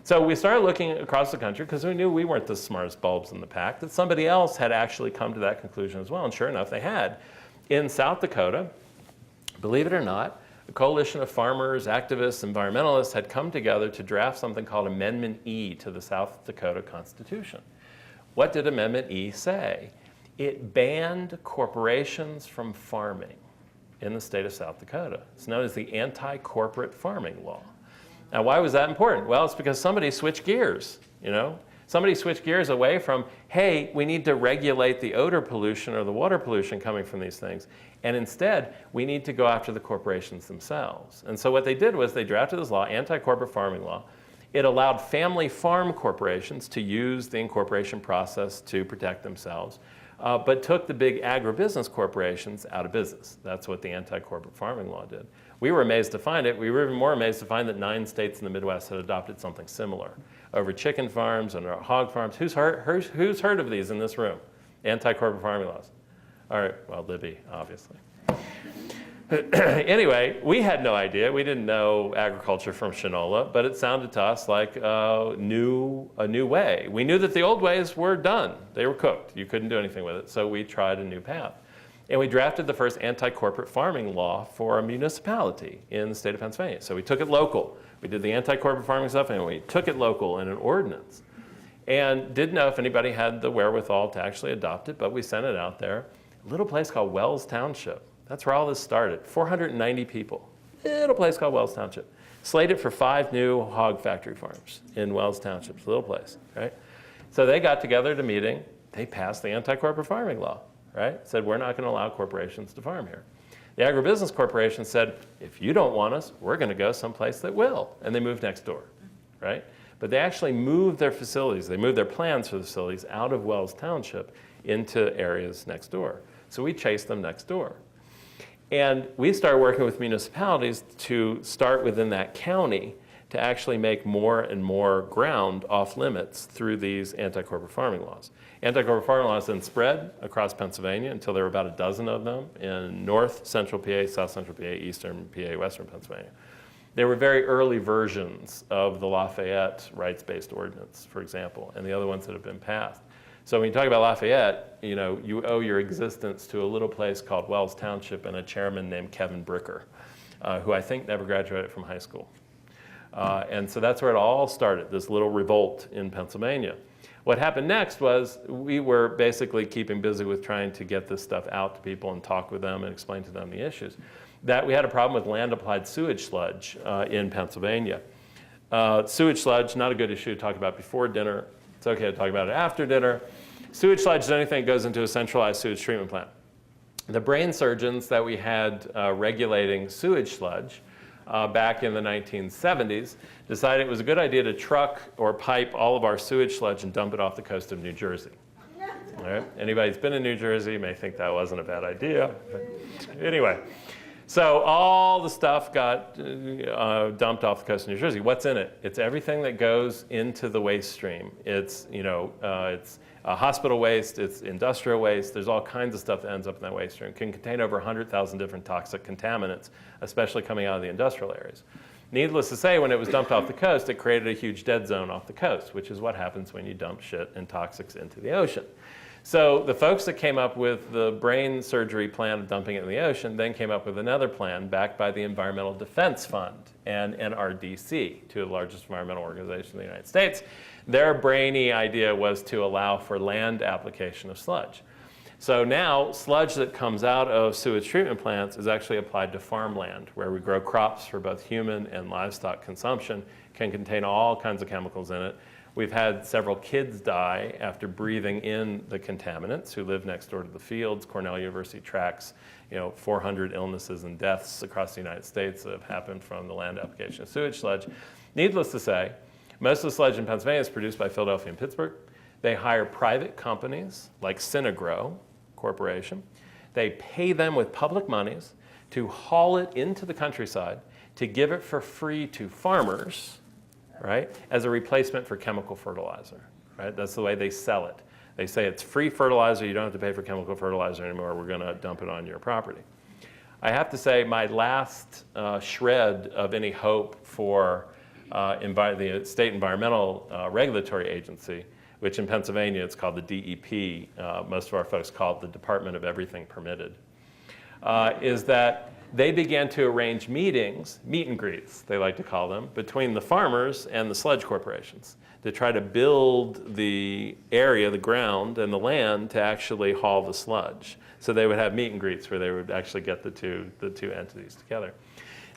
So we started looking across the country because we knew we weren't the smartest bulbs in the pack, that somebody else had actually come to that conclusion as well. And sure enough, they had. In South Dakota, believe it or not, a coalition of farmers, activists, environmentalists had come together to draft something called Amendment E to the South Dakota Constitution. What did Amendment E say? It banned corporations from farming in the state of South Dakota. It's known as the Anti-Corporate Farming Law. Now, why was that important? Well, it's because somebody switched gears, Somebody switched gears away from, hey, we need to regulate the odor pollution or the water pollution coming from these things. And instead, we need to go after the corporations themselves. And so what they did was they drafted this law, Anti-Corporate Farming Law. It allowed family farm corporations to use the incorporation process to protect themselves. but took the big agribusiness corporations out of business. That's what the anti-corporate farming law did. We were amazed to find it. We were even more amazed to find that 9 states in the Midwest had adopted something similar over chicken farms and hog farms. Who's heard of these in this room? Anti-corporate farming laws. All right, well, Libby, obviously. Anyway, we had no idea. We didn't know agriculture from shinola, but it sounded to us like a new way. We knew that the old ways were done. They were cooked. You couldn't do anything with it. So we tried a new path. And we drafted the first anti-corporate farming law for a municipality in the state of Pennsylvania. So we took it local. We did the anti-corporate farming stuff, and we took it local in an ordinance. And didn't know if anybody had the wherewithal to actually adopt it, but we sent it out there. A little place called Wells Township. That's where all this started. 490 people. Little place called Wells Township. Slated for 5 new hog factory farms in Wells Township. Little place, right? So they got together at a meeting. They passed the anti-corporate farming law, right? Said, we're not going to allow corporations to farm here. The agribusiness corporation said, if you don't want us, we're going to go someplace that will. And they moved next door, right? But they actually moved their facilities. They moved their plans for the facilities out of Wells Township into areas next door. So we chased them next door. And we started working with municipalities to start within that county to actually make more and more ground off limits through these anti-corporate farming laws. Anti-corporate farming laws then spread across Pennsylvania until there were about a dozen of them in north central PA, south central PA, eastern PA, western Pennsylvania. There were very early versions of the Lafayette rights-based ordinance, for example, and the other ones that have been passed. So when you talk about Lafayette, you know, you owe your existence to a little place called Wells Township and a chairman named Kevin Bricker, who I think never graduated from high school. And so that's where it all started, this little revolt in Pennsylvania. What happened next was we were basically keeping busy with trying to get this stuff out to people and talk with them and explain to them the issues. That we had a problem with land-applied sewage sludge in Pennsylvania. Sewage sludge, not a good issue to talk about before dinner. It's okay to talk about it after dinner. Sewage sludge is anything that goes into a centralized sewage treatment plant. The brain surgeons that we had regulating sewage sludge back in the 1970s decided it was a good idea to truck or pipe all of our sewage sludge and dump it off the coast of New Jersey. All right? Anybody who's been in New Jersey may think that wasn't a bad idea. But anyway, so all the stuff got dumped off the coast of New Jersey. What's in it? It's everything that goes into the waste stream. It's, it's hospital waste, it's industrial waste. There's all kinds of stuff that ends up in that waste stream. It can contain over 100,000 different toxic contaminants, especially coming out of the industrial areas. Needless to say, when it was dumped off the coast, it created a huge dead zone off the coast, which is what happens when you dump shit and toxics into the ocean. So the folks that came up with the brain surgery plan of dumping it in the ocean then came up with another plan backed by the Environmental Defense Fund and NRDC, two of the largest environmental organizations in the United States. Their brainy idea was to allow for land application of sludge. So now sludge that comes out of sewage treatment plants is actually applied to farmland where we grow crops for both human and livestock consumption, can contain all kinds of chemicals in it. We've had several kids die after breathing in the contaminants who live next door to the fields. Cornell University tracks 400 illnesses and deaths across the United States that have happened from the land application of sewage sludge. Needless to say, most of the sludge in Pennsylvania is produced by Philadelphia and Pittsburgh. They hire private companies like Synagro Corporation. They pay them with public monies to haul it into the countryside to give it for free to farmers, right, as a replacement for chemical fertilizer, right? That's the way they sell it. They say it's free fertilizer, you don't have to pay for chemical fertilizer anymore, we're gonna dump it on your property. I have to say my last shred of any hope for the state environmental regulatory agency, which in Pennsylvania it's called the DEP, most of our folks call it the Department of Everything Permitted, is that they began to arrange meetings, meet and greets, they like to call them, between the farmers and the sludge corporations to try to build the area, the ground, and the land to actually haul the sludge. So they would have meet and greets where they would actually get the two entities together.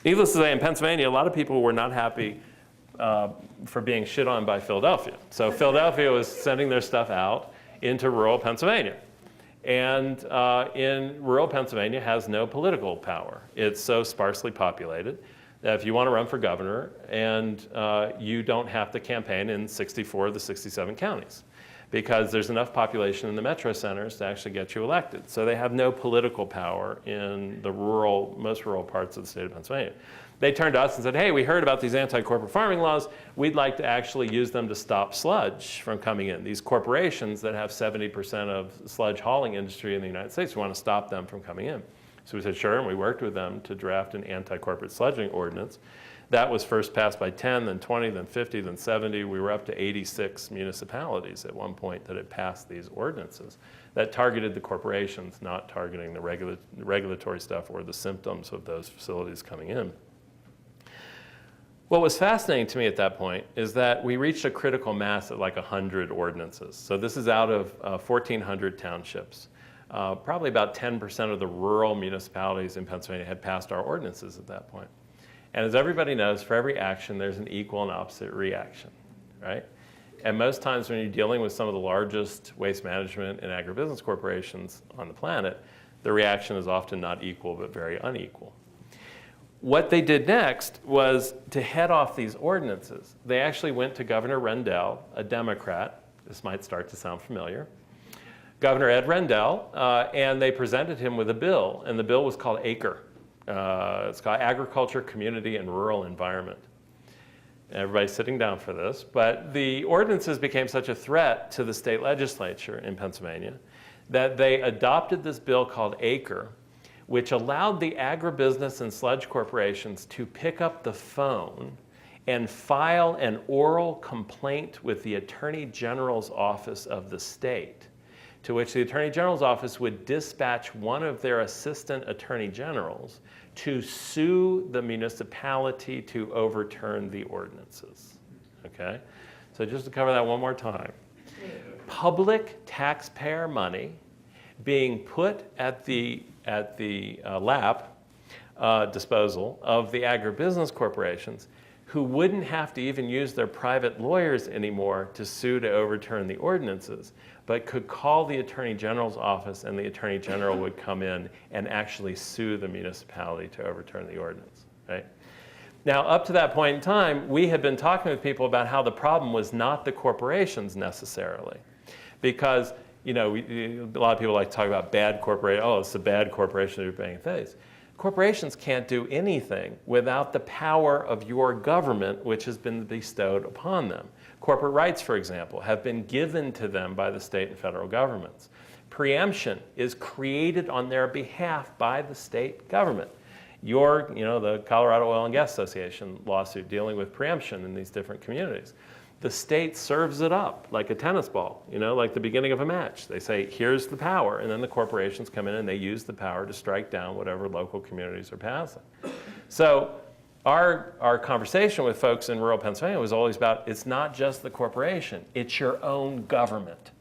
Needless to say, in Pennsylvania, a lot of people were not happy for being shit on by Philadelphia. So Philadelphia was sending their stuff out into rural Pennsylvania. And in rural Pennsylvania has no political power. It's so sparsely populated that if you want to run for governor and you don't have to campaign in 64 of the 67 counties. because there's enough population in the metro centers to actually get you elected. So they have no political power in the most rural parts of the state of Pennsylvania. They turned to us and said, hey, we heard about these anti-corporate farming laws. We'd like to actually use them to stop sludge from coming in. These corporations that have 70% of sludge hauling industry in the United States, we want to stop them from coming in. So we said, sure, and we worked with them to draft an anti-corporate sludging ordinance. That was first passed by 10, then 20, then 50, then 70. We were up to 86 municipalities at one point that had passed these ordinances that targeted the corporations, not targeting the regulatory stuff or the symptoms of those facilities coming in. What was fascinating to me at that point is that we reached a critical mass at like 100 ordinances. So this is out of 1,400 townships. Probably about 10% of the rural municipalities in Pennsylvania had passed our ordinances at that point. And as everybody knows, for every action, there's an equal and opposite reaction, right? And most times when you're dealing with some of the largest waste management and agribusiness corporations on the planet, the reaction is often not equal, but very unequal. What they did next was to head off these ordinances. They actually went to Governor Rendell, a Democrat. This might start to sound familiar. Governor Ed Rendell, and they presented him with a bill, and the bill was called ACRE. It's called Agriculture, Community, and Rural Environment. Everybody's sitting down for this, but the ordinances became such a threat to the state legislature in Pennsylvania that they adopted this bill called ACRE, which allowed the agribusiness and sludge corporations to pick up the phone and file an oral complaint with the Attorney General's office of the state, to which the Attorney General's office would dispatch one of their assistant attorney generals to sue the municipality to overturn the ordinances, okay? So just to cover that one more time. Public taxpayer money being put at the lap disposal of the agribusiness corporations who wouldn't have to even use their private lawyers anymore to sue to overturn the ordinances, but could call the Attorney General's office and the Attorney General would come in and actually sue the municipality to overturn the ordinance, right? Now, up to that point in time, we had been talking with people about how the problem was not the corporations necessarily, because a lot of people like to talk about bad corporation. Oh, it's a bad corporation that you're paying fees. Corporations can't do anything without the power of your government, which has been bestowed upon them. Corporate rights, for example, have been given to them by the state and federal governments. Preemption is created on their behalf by the state government. The Colorado Oil and Gas Association lawsuit dealing with preemption in these different communities. The state serves it up like a tennis ball, like the beginning of a match. They say, here's the power, and then the corporations come in and they use the power to strike down whatever local communities are passing. So our conversation with folks in rural Pennsylvania was always about, it's not just the corporation, it's your own government.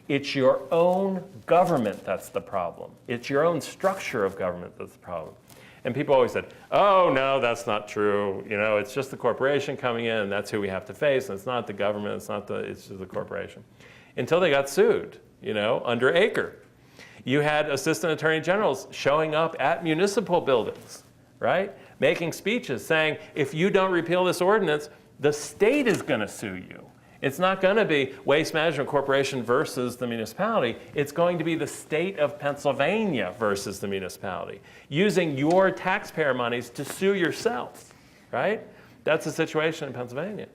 It's your own government that's the problem. It's your own structure of government that's the problem. And people always said, oh, no, that's not true. It's just the corporation coming in, and that's who we have to face, and it's not the government, it's just the corporation. Until they got sued, under ACRE. You had assistant attorney generals showing up at municipal buildings, right? Making speeches saying, if you don't repeal this ordinance, the state is going to sue you. It's not going to be Waste Management Corporation versus the municipality. It's going to be the state of Pennsylvania versus the municipality, using your taxpayer monies to sue yourself, right? That's the situation in Pennsylvania.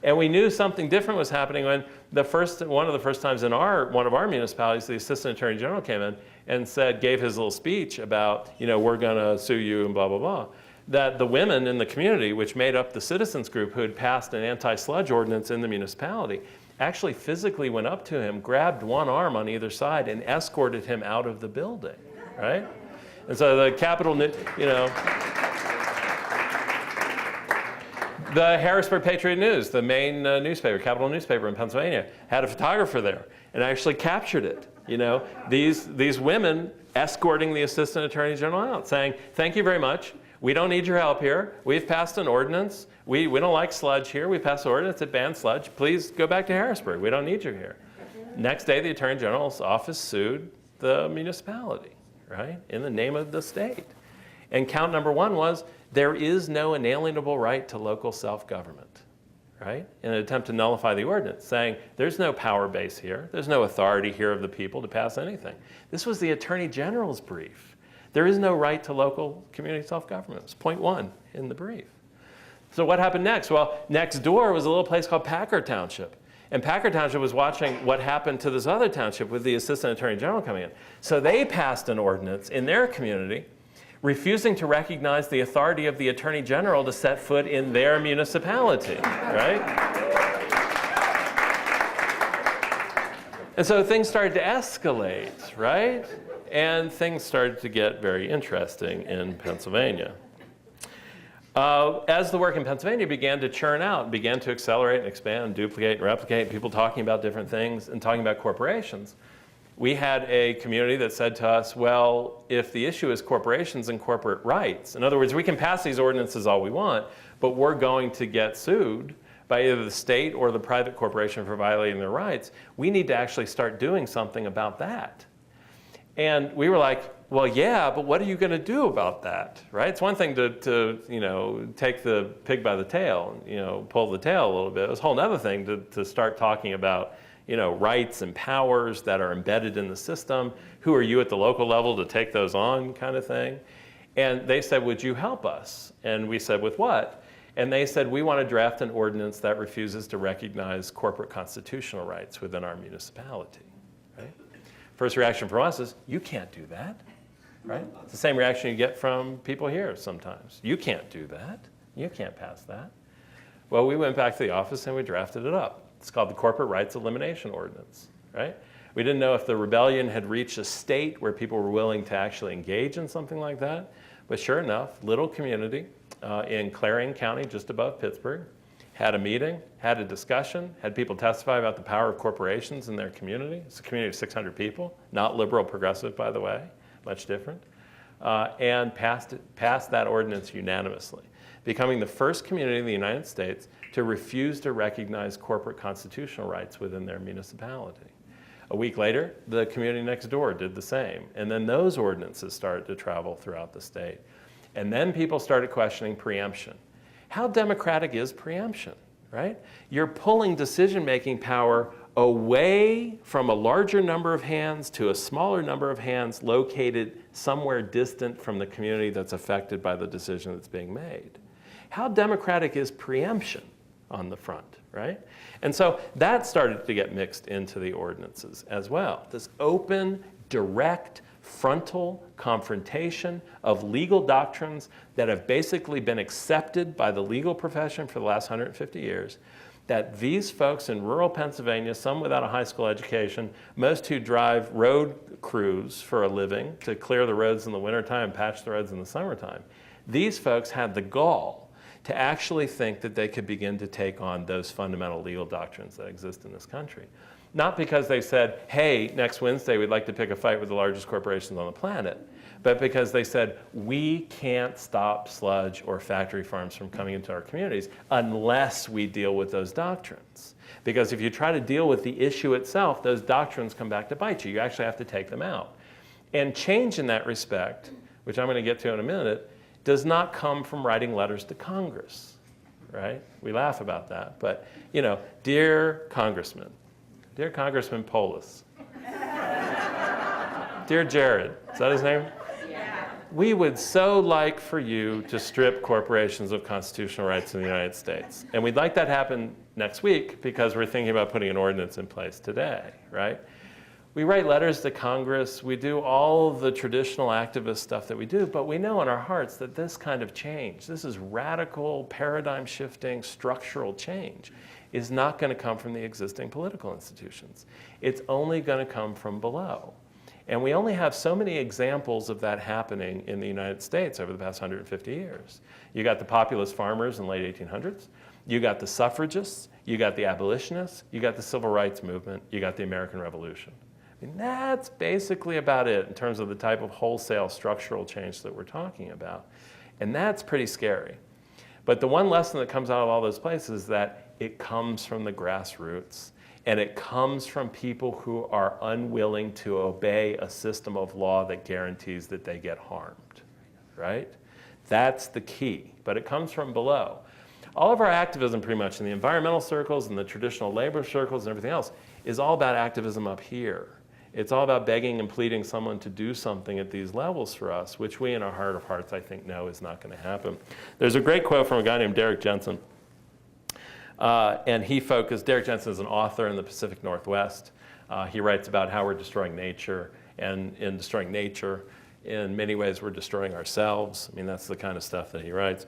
And we knew something different was happening when one of the first times in one of our municipalities, the assistant attorney general came in and gave his little speech about, we're going to sue you and blah, blah, blah. That the women in the community, which made up the citizens group who had passed an anti-sludge ordinance in the municipality, actually physically went up to him, grabbed one arm on either side, and escorted him out of the building, right? And so the the Harrisburg Patriot News, the main newspaper, capital newspaper in Pennsylvania, had a photographer there and actually captured it. These women escorting the assistant attorney general out, saying, thank you very much. We don't need your help here. We've passed an ordinance. We don't like sludge here. We passed an ordinance that bans sludge. Please go back to Harrisburg. We don't need you here. Next day, the Attorney General's office sued the municipality, right, in the name of the state. And count number one was, there is no inalienable right to local self-government, right? In an attempt to nullify the ordinance, saying there's no power base here, there's no authority here of the people to pass anything. This was the Attorney General's brief. There is no right to local community self-government. It's point 1 in the brief. So what happened next? Well, next door was a little place called Packer Township. And Packer Township was watching what happened to this other township with the Assistant Attorney General coming in. So they passed an ordinance in their community refusing to recognize the authority of the Attorney General to set foot in their municipality, right? And so things started to escalate, right? And things started to get very interesting in Pennsylvania. As the work in Pennsylvania began to churn out, began to accelerate and expand and duplicate and replicate, people talking about different things and talking about corporations, we had a community that said to us, well, if the issue is corporations and corporate rights, in other words, we can pass these ordinances all we want, but we're going to get sued by either the state or the private corporation for violating their rights, we need to actually start doing something about that. And we were like, well, yeah, but what are you going to do about that, right? It's one thing to take the pig by the tail, pull the tail a little bit. It's a whole other thing to start talking about, rights and powers that are embedded in the system. Who are you at the local level to take those on, kind of thing? And they said, would you help us? And we said, with what? And they said, we want to draft an ordinance that refuses to recognize corporate constitutional rights within our municipality, right? First reaction from us is, you can't do that, right? It's the same reaction you get from people here sometimes. You can't do that. You can't pass that. Well, we went back to the office and we drafted it up. It's called the Corporate Rights Elimination Ordinance, right? We didn't know if the rebellion had reached a state where people were willing to actually engage in something like that. But sure enough, little community in Clarion County, just above Pittsburgh, had a meeting, had a discussion, had people testify about the power of corporations in their community. It's a community of 600 people, not liberal progressive, by the way, much different, and passed that ordinance unanimously, becoming the first community in the United States to refuse to recognize corporate constitutional rights within their municipality. A week later, the community next door did the same. And then those ordinances started to travel throughout the state. And then people started questioning preemption. How democratic is preemption, right? You're pulling decision-making power away from a larger number of hands to a smaller number of hands located somewhere distant from the community that's affected by the decision that's being made. How democratic is preemption on the front, right? And so that started to get mixed into the ordinances as well. This open, direct, frontal confrontation of legal doctrines that have basically been accepted by the legal profession for the last 150 years, that these folks in rural Pennsylvania, some without a high school education, most who drive road crews for a living to clear the roads in the wintertime and patch the roads in the summertime, these folks had the gall to actually think that they could begin to take on those fundamental legal doctrines that exist in this country. Not because they said, hey, next Wednesday we'd like to pick a fight with the largest corporations on the planet, but because they said, we can't stop sludge or factory farms from coming into our communities unless we deal with those doctrines. Because if you try to deal with the issue itself, those doctrines come back to bite you. You actually have to take them out. And change in that respect, which I'm going to get to in a minute, does not come from writing letters to Congress, right? We laugh about that, but dear Congressman Polis, dear Jared, is that his name? Yeah. We would so like for you to strip corporations of constitutional rights in the United States. And we'd like that happen next week because we're thinking about putting an ordinance in place today, right? We write letters to Congress, we do all the traditional activist stuff that we do, but we know in our hearts that this kind of change, this is radical, paradigm-shifting, structural change, is not going to come from the existing political institutions. It's only going to come from below. And we only have so many examples of that happening in the United States over the past 150 years. You got the populist farmers in the late 1800s, you got the suffragists, you got the abolitionists, you got the civil rights movement, you got the American Revolution. I mean, that's basically about it in terms of the type of wholesale structural change that we're talking about. And that's pretty scary. But the one lesson that comes out of all those places is that it comes from the grassroots. And it comes from people who are unwilling to obey a system of law that guarantees that they get harmed, right? That's the key. But it comes from below. All of our activism pretty much in the environmental circles and the traditional labor circles and everything else is all about activism up here. It's all about begging and pleading someone to do something at these levels for us, which we in our heart of hearts, I think, know is not going to happen. There's a great quote from a guy named Derek Jensen. And Derek Jensen is an author in the Pacific Northwest. He writes about how we're destroying nature, and in destroying nature, in many ways we're destroying ourselves. I mean, that's the kind of stuff that he writes.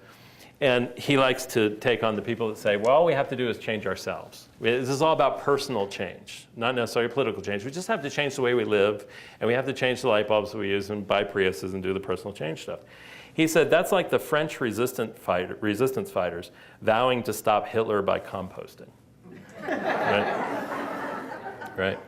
And he likes to take on the people that say, well, all we have to do is change ourselves. This is all about personal change, not necessarily political change. We just have to change the way we live, and we have to change the light bulbs we use and buy Priuses and do the personal change stuff. He said that's like the French resistance fighters vowing to stop Hitler by composting. Right? Right.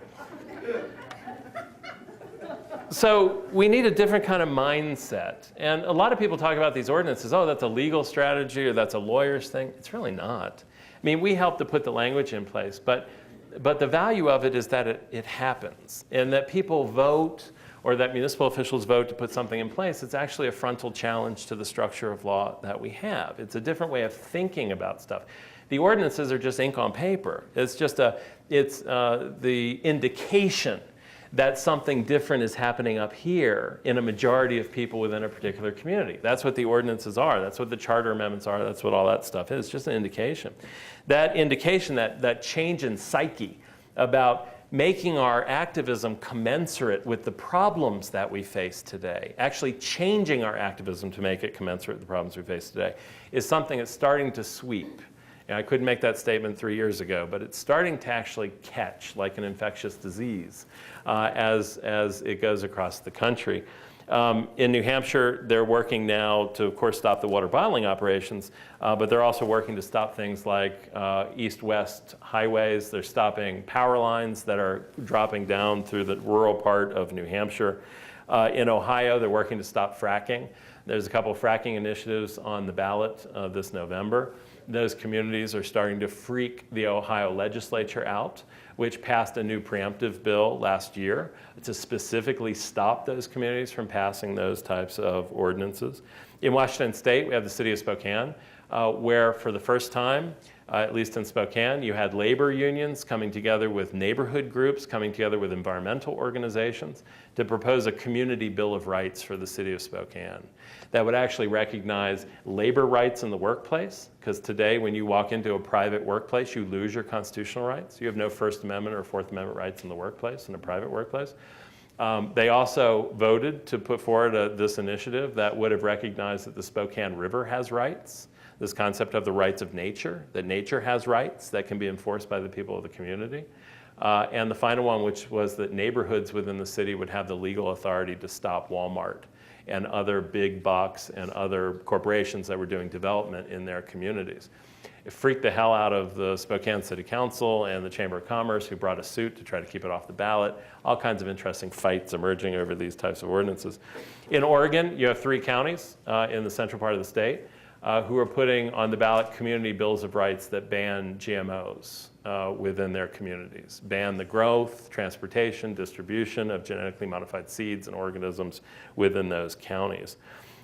So we need a different kind of mindset. And a lot of people talk about these ordinances, oh, that's a legal strategy or that's a lawyer's thing. It's really not. I mean, we help to put the language in place, but the value of it is that it happens, and that people vote or that municipal officials vote to put something in place. It's actually a frontal challenge to the structure of law that we have. It's a different way of thinking about stuff. The ordinances are just ink on paper. It's just the indication that something different is happening up here in a majority of people within a particular community. That's what the ordinances are. That's what the charter amendments are. That's what all that stuff is, just an indication. That indication, that change in psyche about making our activism commensurate with the problems that we face today, actually changing our activism to make it commensurate with the problems we face today, is something that's starting to sweep. And I couldn't make that statement 3 years ago, but it's starting to actually catch like an infectious disease as it goes across the country. In New Hampshire, they're working now to, of course, stop the water bottling operations, but they're also working to stop things like east-west highways. They're stopping power lines that are dropping down through the rural part of New Hampshire. In Ohio, they're working to stop fracking. There's a couple of fracking initiatives on the ballot this November. Those communities are starting to freak the Ohio legislature out, which passed a new preemptive bill last year to specifically stop those communities from passing those types of ordinances. In Washington State, we have the city of Spokane, where for the first time, at least in Spokane, you had labor unions coming together with neighborhood groups, coming together with environmental organizations to propose a community bill of rights for the city of Spokane that would actually recognize labor rights in the workplace, because today when you walk into a private workplace, you lose your constitutional rights. You have no First Amendment or Fourth Amendment rights in the workplace, in a private workplace. They also voted to put forward this initiative that would have recognized that the Spokane River has rights, this concept of the rights of nature, that nature has rights that can be enforced by the people of the community. And the final one, which was that neighborhoods within the city would have the legal authority to stop Walmart and other big box and other corporations that were doing development in their communities. It freaked the hell out of the Spokane City Council and the Chamber of Commerce, who brought a suit to try to keep it off the ballot. All kinds of interesting fights emerging over these types of ordinances. In Oregon, you have 3 counties in the central part of the state who are putting on the ballot community bills of rights that ban GMOs within their communities, ban the growth, transportation, distribution of genetically modified seeds and organisms within those counties.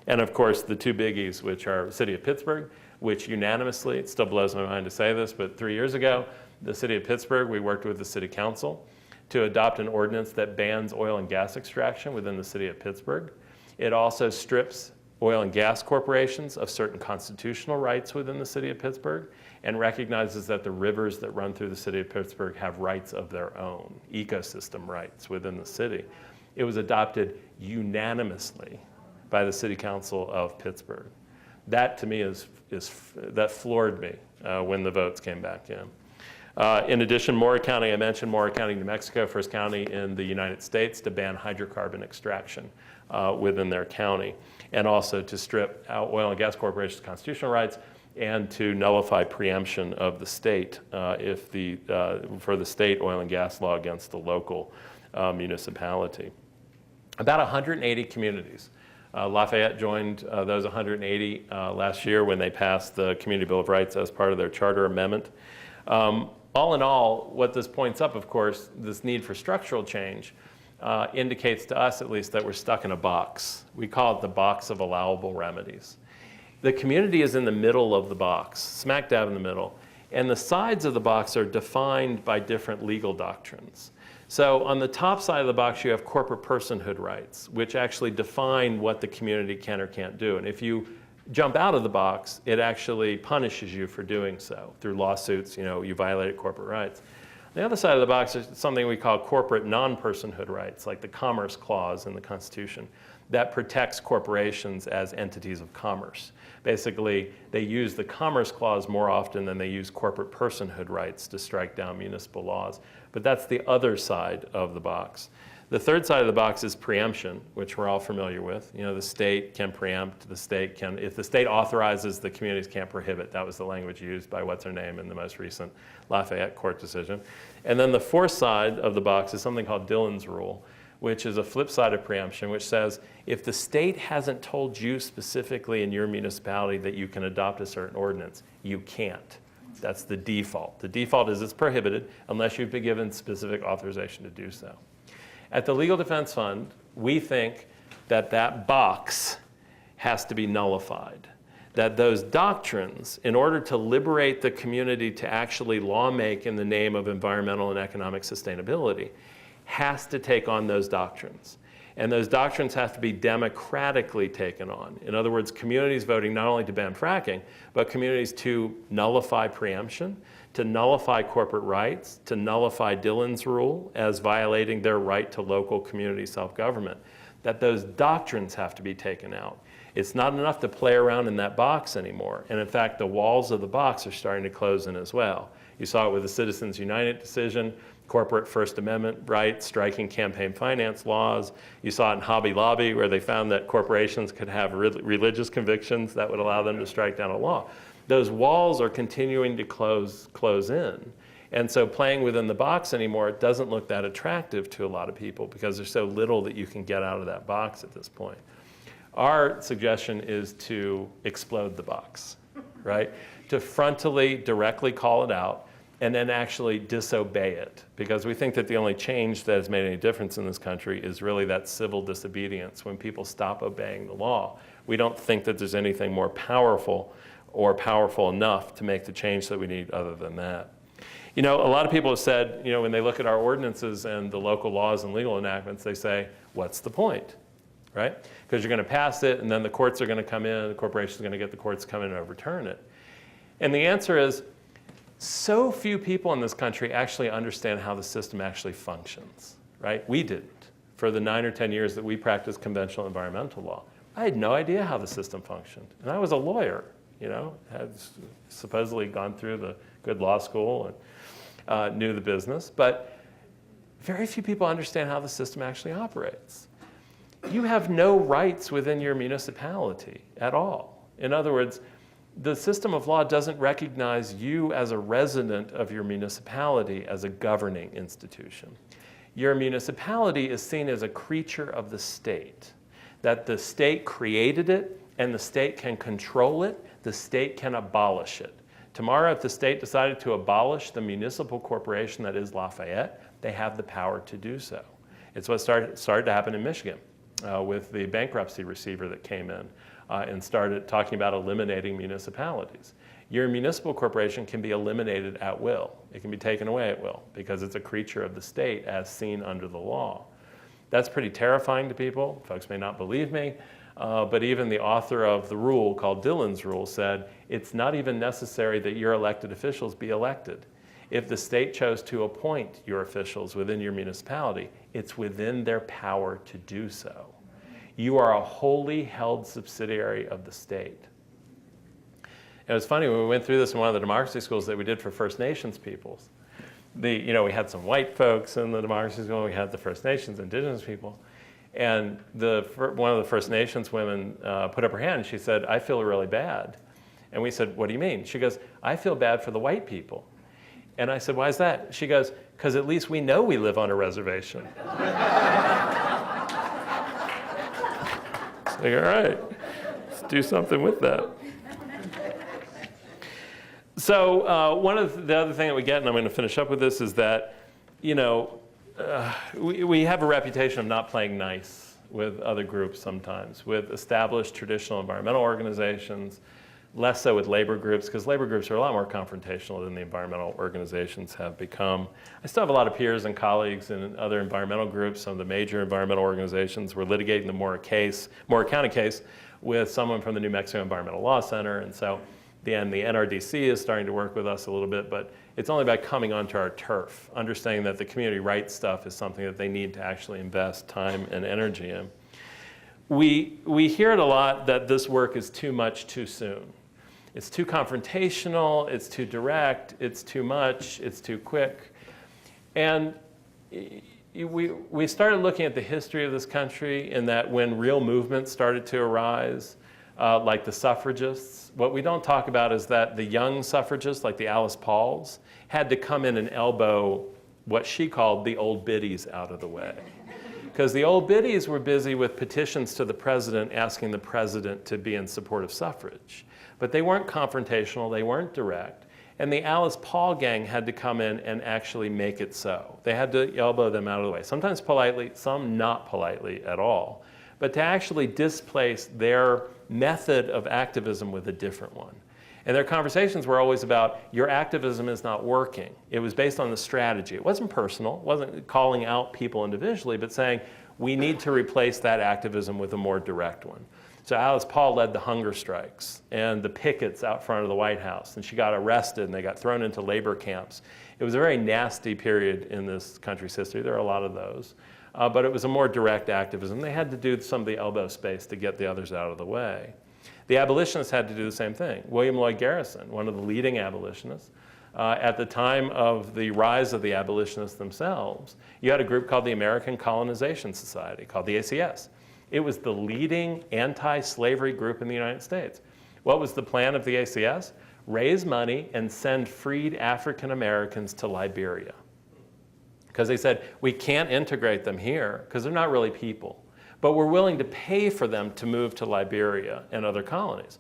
And of course, the 2 biggies, which are the city of Pittsburgh, which unanimously, it still blows my mind to say this, but 3 years ago, the city of Pittsburgh, we worked with the city council to adopt an ordinance that bans oil and gas extraction within the city of Pittsburgh. It also strips oil and gas corporations of certain constitutional rights within the city of Pittsburgh and recognizes that the rivers that run through the city of Pittsburgh have rights of their own, ecosystem rights within the city. It was adopted unanimously by the city council of Pittsburgh. That to me that floored me when the votes came back in. In addition, Mora County, I mentioned Mora County, New Mexico, first county in the United States to ban hydrocarbon extraction within their county, and also to strip out oil and gas corporations' constitutional rights and to nullify preemption of the state for the state oil and gas law against the local municipality. About 180 communities. Lafayette joined those 180 last year when they passed the Community Bill of Rights as part of their charter amendment. All in all, what this points up, of course, this need for structural change indicates to us at least that we're stuck in a box. We call it the box of allowable remedies. The community is in the middle of the box, smack dab in the middle. And the sides of the box are defined by different legal doctrines. So on the top side of the box, you have corporate personhood rights, which actually define what the community can or can't do. And if you jump out of the box, it actually punishes you for doing so through lawsuits. You violated corporate rights. The other side of the box is something we call corporate non-personhood rights, like the Commerce Clause in the Constitution, that protects corporations as entities of commerce. Basically, they use the Commerce Clause more often than they use corporate personhood rights to strike down municipal laws. But that's the other side of the box. The third side of the box is preemption, which we're all familiar with. The state can preempt, if the state authorizes, the communities can't prohibit. That was the language used by what's-her-name in the most recent Lafayette court decision. And then the fourth side of the box is something called Dillon's Rule, which is a flip side of preemption, which says if the state hasn't told you specifically in your municipality that you can adopt a certain ordinance, you can't. That's the default. The default is it's prohibited unless you've been given specific authorization to do so. At the Legal Defense Fund, we think that that box has to be nullified. That those doctrines, in order to liberate the community to actually lawmake in the name of environmental and economic sustainability, has to take on those doctrines. And those doctrines have to be democratically taken on. In other words, communities voting not only to ban fracking, but communities to nullify preemption, to nullify corporate rights, to nullify Dillon's Rule as violating their right to local community self-government. That those doctrines have to be taken out. It's not enough to play around in that box anymore. And in fact, the walls of the box are starting to close in as well. You saw it with the Citizens United decision, corporate First Amendment rights, striking campaign finance laws. You saw it in Hobby Lobby, where they found that corporations could have religious convictions that would allow them to strike down a law. Those walls are continuing to close in. And so playing within the box anymore, it doesn't look that attractive to a lot of people because there's so little that you can get out of that box at this point. Our suggestion is to explode the box, right? To frontally, directly call it out, and then actually disobey it. Because we think that the only change that has made any difference in this country is really that civil disobedience, when people stop obeying the law. We don't think that there's anything more powerful or powerful enough to make the change that we need other than that. A lot of people have said, when they look at our ordinances and the local laws and legal enactments, they say, what's the point, right? Because you're going to pass it, and then the courts are going to come in, the corporation's going to get the courts to come in and overturn it. And the answer is, so few people in this country actually understand how the system actually functions, right? We didn't. For the 9 or 10 years that we practiced conventional environmental law, I had no idea how the system functioned. And I was a lawyer, had supposedly gone through the good law school and knew the business. But very few people understand how the system actually operates. You have no rights within your municipality at all. In other words, the system of law doesn't recognize you as a resident of your municipality as a governing institution. Your municipality is seen as a creature of the state, that the state created it and the state can control it, the state can abolish it. Tomorrow, if the state decided to abolish the municipal corporation that is Lafayette, they have the power to do so. It's what started to happen in Michigan with the bankruptcy receiver that came in and started talking about eliminating municipalities. Your municipal corporation can be eliminated at will. It can be taken away at will because it's a creature of the state as seen under the law. That's pretty terrifying to people. Folks may not believe me, but even the author of the rule called Dillon's Rule said it's not even necessary that your elected officials be elected. If the state chose to appoint your officials within your municipality, it's within their power to do so. You are a wholly held subsidiary of the state. And it was funny, when we went through this in one of the democracy schools that we did for First Nations peoples. We had some white folks in the democracy school, we had the First Nations, indigenous people. And one of the First Nations women put up her hand and she said, I feel really bad. And we said, what do you mean? She goes, I feel bad for the white people. And I said, why is that? She goes, because at least we know we live on a reservation. It's like, all right, let's do something with that. So one of the other thing that we get, and I'm going to finish up with this, is that, we have a reputation of not playing nice with other groups sometimes, with established traditional environmental organizations, less so with labor groups, because labor groups are a lot more confrontational than the environmental organizations have become. I still have a lot of peers and colleagues in other environmental groups. Some of the major environmental organizations were litigating the Moore County case with someone from the New Mexico Environmental Law Center, and so the NRDC is starting to work with us a little bit, but it's only by coming onto our turf, understanding that the community rights stuff is something that they need to actually invest time and energy in. We hear it a lot that this work is too much too soon. It's too confrontational, it's too direct, it's too much, it's too quick. And we started looking at the history of this country in that when real movements started to arise, like the suffragists, what we don't talk about is that the young suffragists, like the Alice Pauls, had to come in and elbow what she called the old biddies out of the way. Because the old biddies were busy with petitions to the president asking the president to be in support of suffrage. But they weren't confrontational, they weren't direct. And the Alice Paul gang had to come in and actually make it so. They had to elbow them out of the way, sometimes politely, some not politely at all. But to actually displace their method of activism with a different one. And their conversations were always about, your activism is not working. It was based on the strategy. It wasn't personal, it wasn't calling out people individually, but saying, we need to replace that activism with a more direct one. So Alice Paul led the hunger strikes and the pickets out front of the White House, and she got arrested and they got thrown into labor camps. It was a very nasty period in this country's history. There are a lot of those. But it was a more direct activism. They had to do some of the elbow space to get the others out of the way. The abolitionists had to do the same thing. William Lloyd Garrison, one of the leading abolitionists, at the time of the rise of the abolitionists themselves, you had a group called the American Colonization Society, called the ACS. It was the leading anti-slavery group in the United States. What was the plan of the ACS? Raise money and send freed African Americans to Liberia. Because they said, we can't integrate them here because they're not really people, but we're willing to pay for them to move to Liberia and other colonies.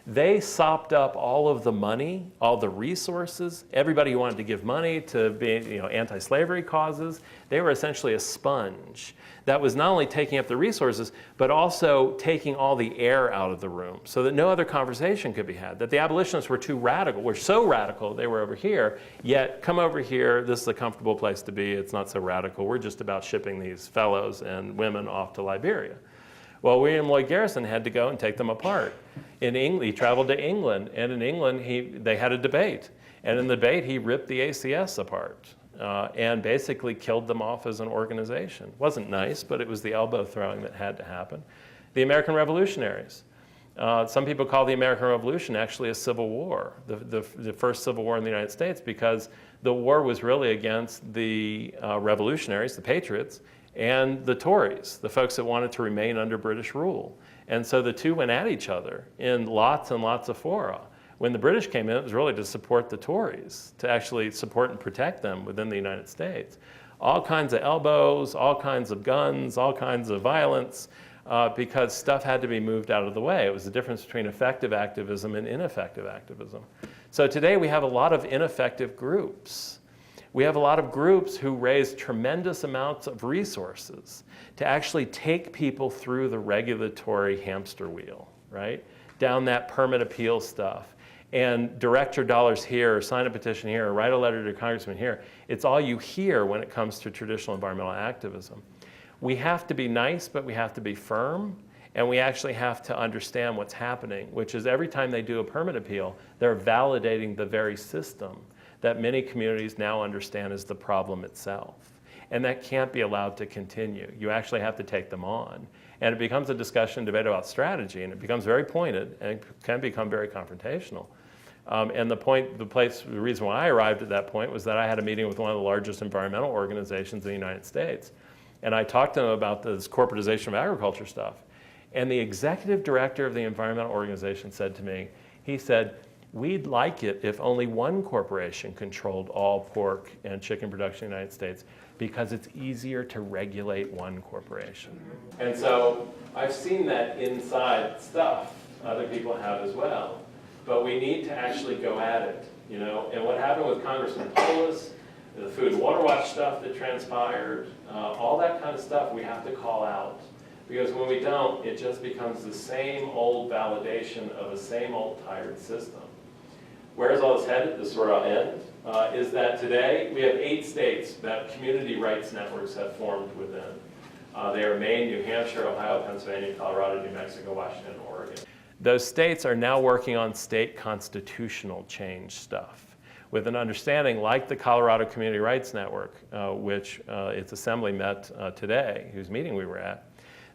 They sopped up all of the money, all the resources, everybody who wanted to give money to anti-slavery causes. They were essentially a sponge that was not only taking up the resources, but also taking all the air out of the room so that no other conversation could be had, that the abolitionists were too radical, were so radical they were over here, yet come over here, this is a comfortable place to be, it's not so radical, we're just about shipping these fellows and women off to Liberia. Well, William Lloyd Garrison had to go and take them apart. In England, he traveled to England, and in England, they had a debate. And in the debate, he ripped the ACS apart and basically killed them off as an organization. Wasn't nice, but it was the elbow throwing that had to happen. The American Revolutionaries. Some people call the American Revolution actually a civil war, the first civil war in the United States, because the war was really against the revolutionaries, the patriots, and the Tories, the folks that wanted to remain under British rule. And so the two went at each other in lots and lots of fora. When the British came in, it was really to support the Tories, to actually support and protect them within the United States. All kinds of elbows, all kinds of guns, all kinds of violence, because stuff had to be moved out of the way. It was the difference between effective activism and ineffective activism. So today we have a lot of ineffective groups. We have a lot of groups who raise tremendous amounts of resources to actually take people through the regulatory hamster wheel, right? Down that permit appeal stuff. And direct your dollars here, or sign a petition here, or write a letter to your congressman here. It's all you hear when it comes to traditional environmental activism. We have to be nice, but we have to be firm. And we actually have to understand what's happening, which is every time they do a permit appeal, they're validating the very system that many communities now understand is the problem itself. And that can't be allowed to continue. You actually have to take them on. And it becomes a discussion, debate about strategy, and it becomes very pointed, and it can become very confrontational. And the reason why I arrived at that point was that I had a meeting with one of the largest environmental organizations in the United States. And I talked to them about this corporatization of agriculture stuff. And the executive director of the environmental organization said to me, he said, we'd like it if only one corporation controlled all pork and chicken production in the United States because it's easier to regulate one corporation. And so I've seen that inside stuff other people have as well. But we need to actually go at it, you know? And what happened with Congressman Polis, the Food and Water Watch stuff that transpired, all that kind of stuff we have to call out. Because when we don't, it just becomes the same old validation of a same old tired system. Where's all this headed? This is where I'll end. Is that today we have 8 states that community rights networks have formed within. They are Maine, New Hampshire, Ohio, Pennsylvania, Colorado, New Mexico, Washington, and Oregon. Those states are now working on state constitutional change stuff with an understanding, like the Colorado Community Rights Network, which its assembly met today, whose meeting we were at,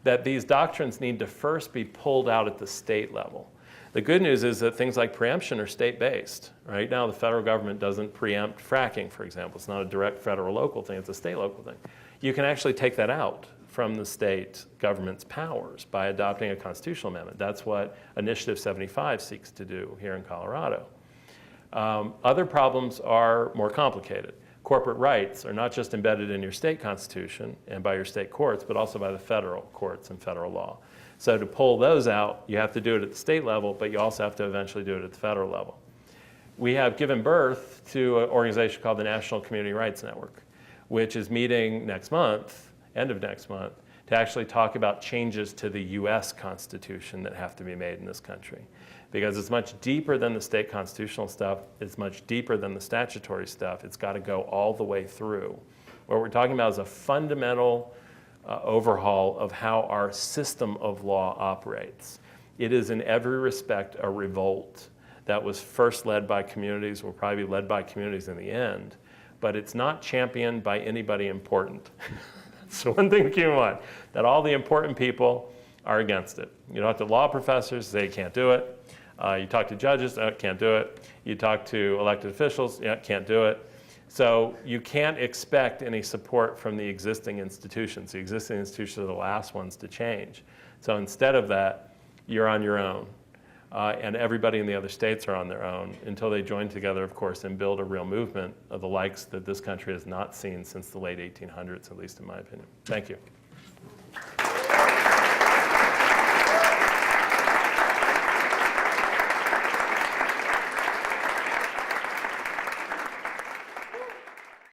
that these doctrines need to first be pulled out at the state level. The good news is that things like preemption are state-based. Right now, the federal government doesn't preempt fracking, for example. It's not a direct federal-local thing, it's a state-local thing. You can actually take that out from the state government's powers by adopting a constitutional amendment. That's what Initiative 75 seeks to do here in Colorado. Other problems are more complicated. Corporate rights are not just embedded in your state constitution and by your state courts, but also by the federal courts and federal law. So to pull those out, you have to do it at the state level, but you also have to eventually do it at the federal level. We have given birth to an organization called the National Community Rights Network, which is meeting next month, end of next month, to actually talk about changes to the US Constitution that have to be made in this country. Because it's much deeper than the state constitutional stuff, it's much deeper than the statutory stuff. It's got to go all the way through. What we're talking about is a fundamental overhaul of how our system of law operates. It is in every respect a revolt that was first led by communities, will probably be led by communities in the end, but it's not championed by anybody important. So one thing to keep in mind, that all the important people are against it. You talk to law professors, they can't do it. You talk to judges, can't do it. You talk to elected officials, can't do it. So you can't expect any support from the existing institutions. The existing institutions are the last ones to change. So instead of that, you're on your own. And everybody in the other states are on their own until they join together, of course, and build a real movement of the likes that this country has not seen since the late 1800s, at least in my opinion. Thank you.